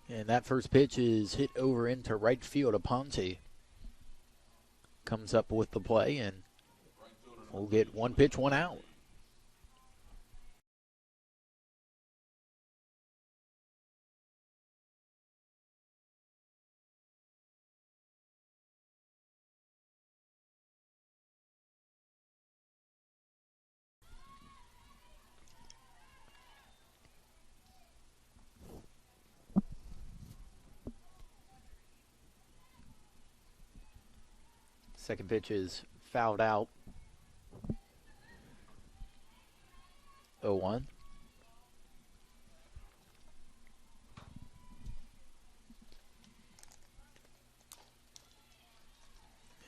And that first pitch is hit over into right field. Aponte comes up with the play, and we'll get 1 pitch, 1 out. Second pitch is fouled out. 0-1.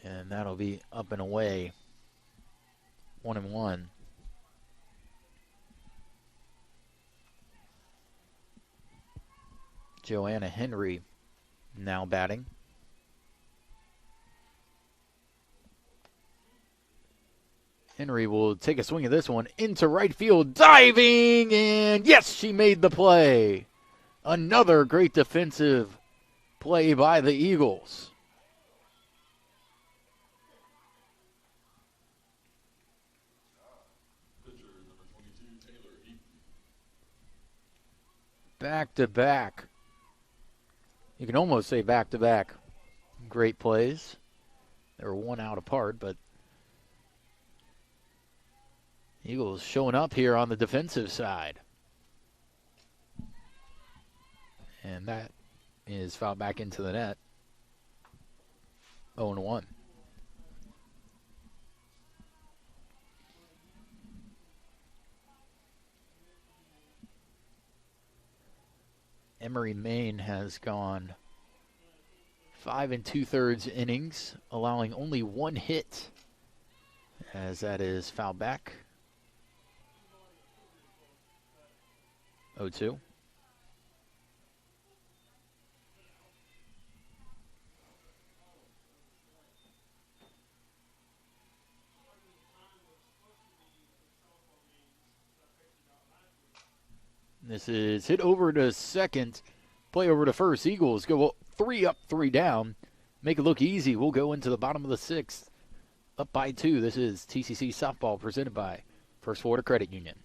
And that'll be up and away. 1-1. Joanna Henry now batting. Henry will take a swing at this one into right field, diving, and yes, she made the play. Another great defensive play by the Eagles. Back to back. You can almost say back to back. Great plays. They were 1 out apart, but Eagles showing up here on the defensive side. And that is fouled back into the net. 0-1. Emery Maine has gone 5 2/3 innings, allowing only 1 hit, as that is fouled back. 0-2. This is hit over to second. Play over to first. Eagles go 3 up, 3 down. Make it look easy. We'll go into the bottom of the 6th. Up by 2. This is TCC softball presented by First Florida Credit Union.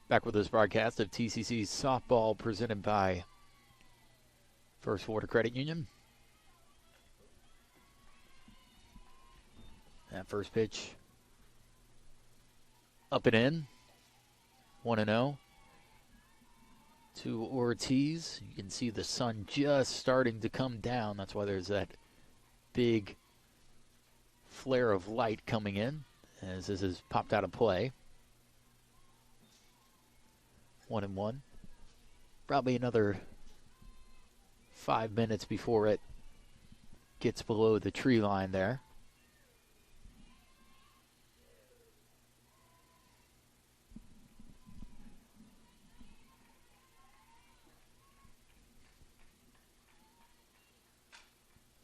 Back with this broadcast of TCC softball presented by First Florida Credit Union. That first pitch up and in. 1-0 to Ortiz. You can see the sun just starting to come down. That's why there's that big flare of light coming in as this is popped out of play. 1-1. Probably another 5 minutes before it gets below the tree line there.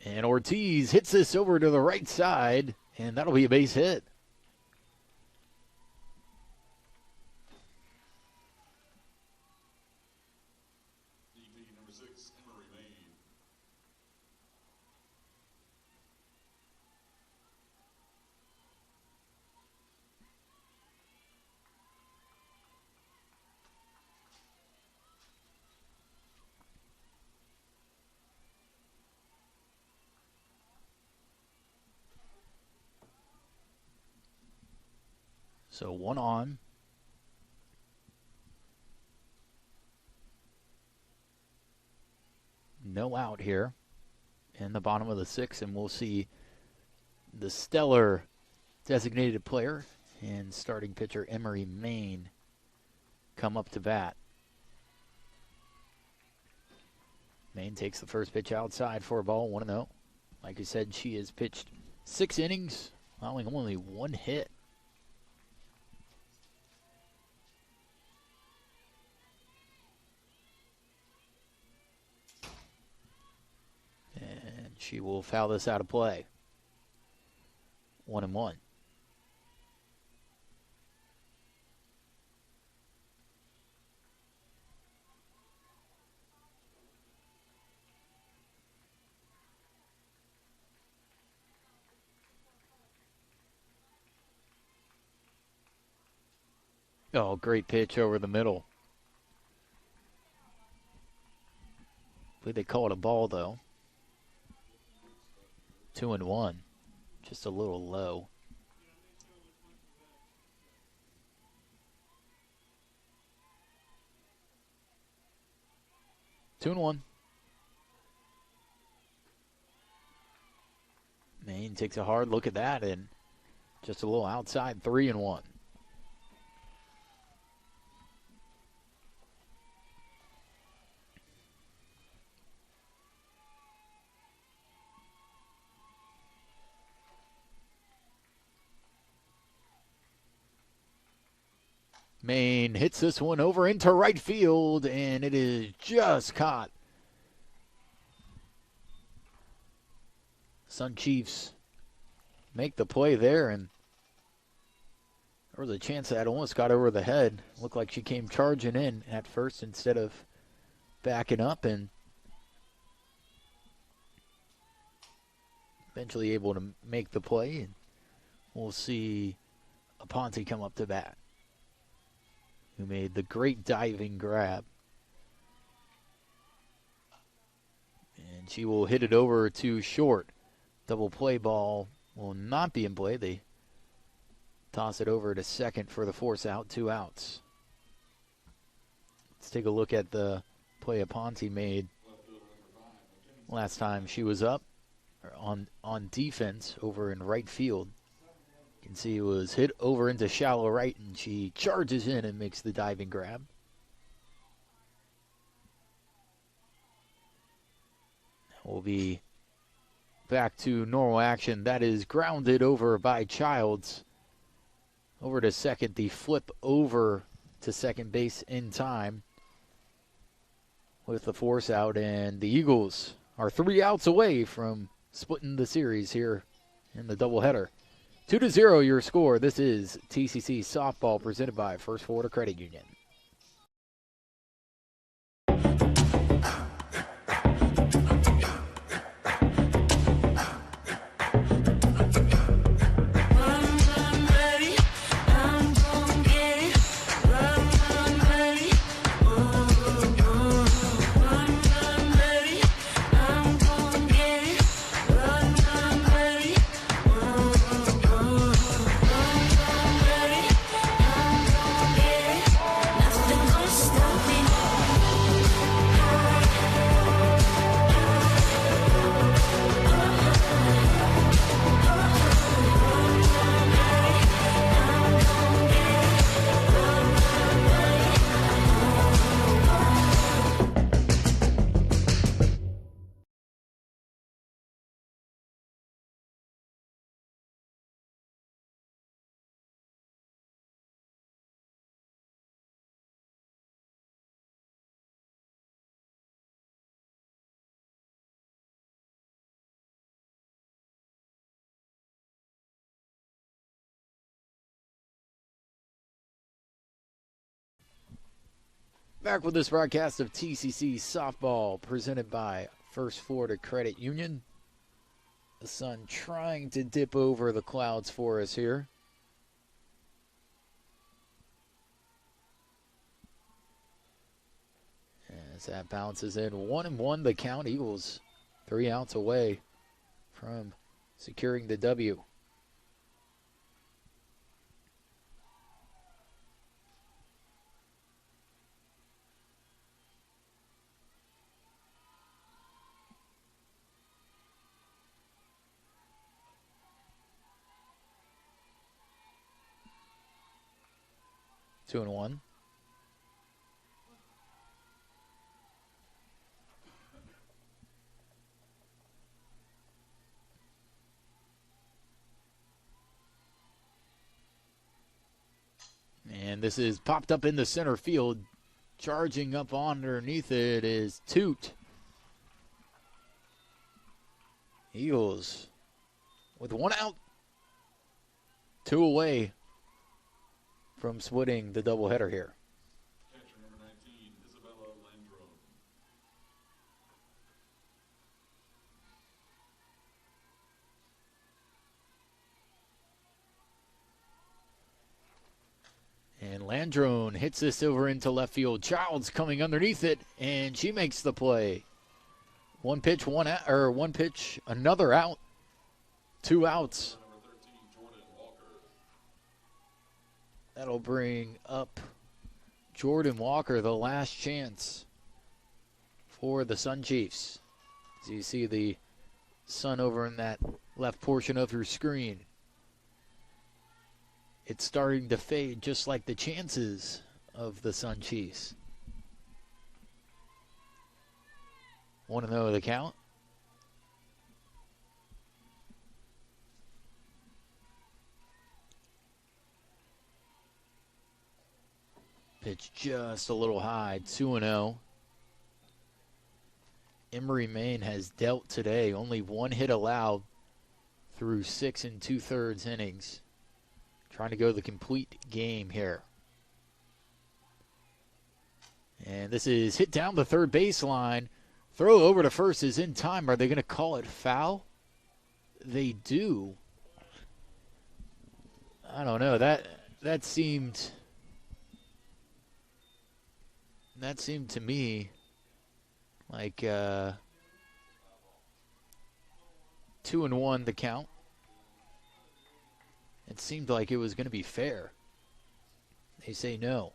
And Ortiz hits this over to the right side, and that'll be a base hit. DP number 6, Emery Maine. So 1 on. No out here in the bottom of the 6th, and we'll see the stellar designated player and starting pitcher Emery Maine come up to bat. Maine takes the first pitch outside for a ball, 1-0. Like I said, she has pitched 6 innings, allowing only 1 hit. She will foul this out of play. 1-1. Oh, great pitch over the middle. I believe they call it a ball, though. 2-1. Just a little low. Two and one. Maine takes a hard look at that and just a little outside. 3-1. Maine hits this one over into right field, and it is just caught. Sun Chiefs make the play there, and there was a chance that almost got over the head. Looked like she came charging in at first instead of backing up, and eventually able to make the play. And we'll see Aponte come up to bat, who made the great diving grab. And she will hit it over to short. Double play ball will not be in play. They toss it over to second for the force out, 2 outs. Let's take a look at the play Aponte made last time she was up on defense over in right field. You can see it was hit over into shallow right, and she charges in and makes the diving grab. We'll be back to normal action. That is grounded over by Childs. Over to second, the flip over to second base in time with the force out, and the Eagles are 3 outs away from splitting the series here in the doubleheader. 2-0 your score. This is TCC softball presented by First Florida Credit Union. Back with this broadcast of TCC softball presented by First Florida Credit Union. The sun trying to dip over the clouds for us here. As that bounces in 1-1 the count. Eagles 3 outs away from securing the W. Two and one. And this is popped up in the center field. Charging up underneath it is Toot. Eagles with 1 out. 2 away from splitting the doubleheader here. Catcher number 19, Isabella Landro. And Landrone hits this over into left field. Childs coming underneath it, and she makes the play. One pitch, another out. 2 outs. Number 13, Jordan Walker. That'll bring up Jordan Walker, the last chance for the Sun Chiefs. As you see the sun over in that left portion of your screen. It's starting to fade just like the chances of the Sun Chiefs. 1-0 the count. Pitch just a little high, 2-0. Emory Maine has dealt today, only 1 hit allowed through 6 2/3 innings. Trying to go the complete game here. And this is hit down the third baseline. Throw over to first is in time. Are they going to call it foul? They do. I don't know. That seemed to me like 2-1 the count. It seemed like it was going to be fair. They say no.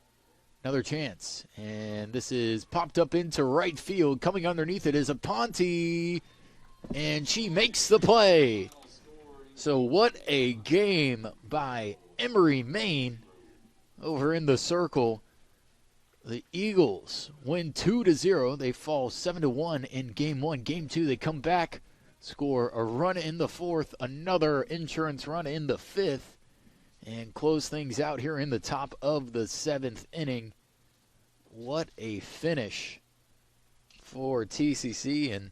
Another chance. And this is popped up into right field. Coming underneath it is Aponte. And she makes the play. So what a game by Emory Maine over in the circle. The Eagles win 2-0. They fall 7-1 in game 1. Game 2, they come back, score a run in the 4th, another insurance run in the 5th, and close things out here in the top of the 7th inning. What a finish for TCC, and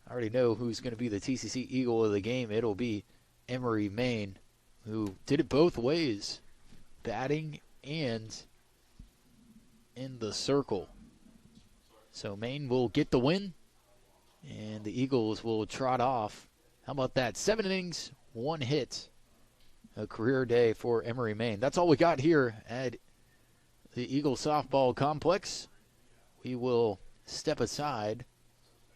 I already know who's going to be the TCC Eagle of the game. It'll be Emory Maine, who did it both ways, batting and in the circle. So Maine will get the win, and the Eagles will trot off. How about that? 7 innings, 1 hit. A career day for Emory Maine. That's all we got here at the Eagle Softball Complex. We will step aside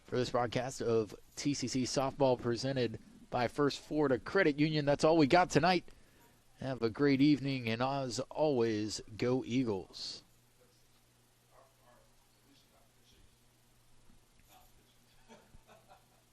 for this broadcast of TCC Softball presented by First Florida Credit Union. That's all we got tonight. Have a great evening, and as always, go Eagles.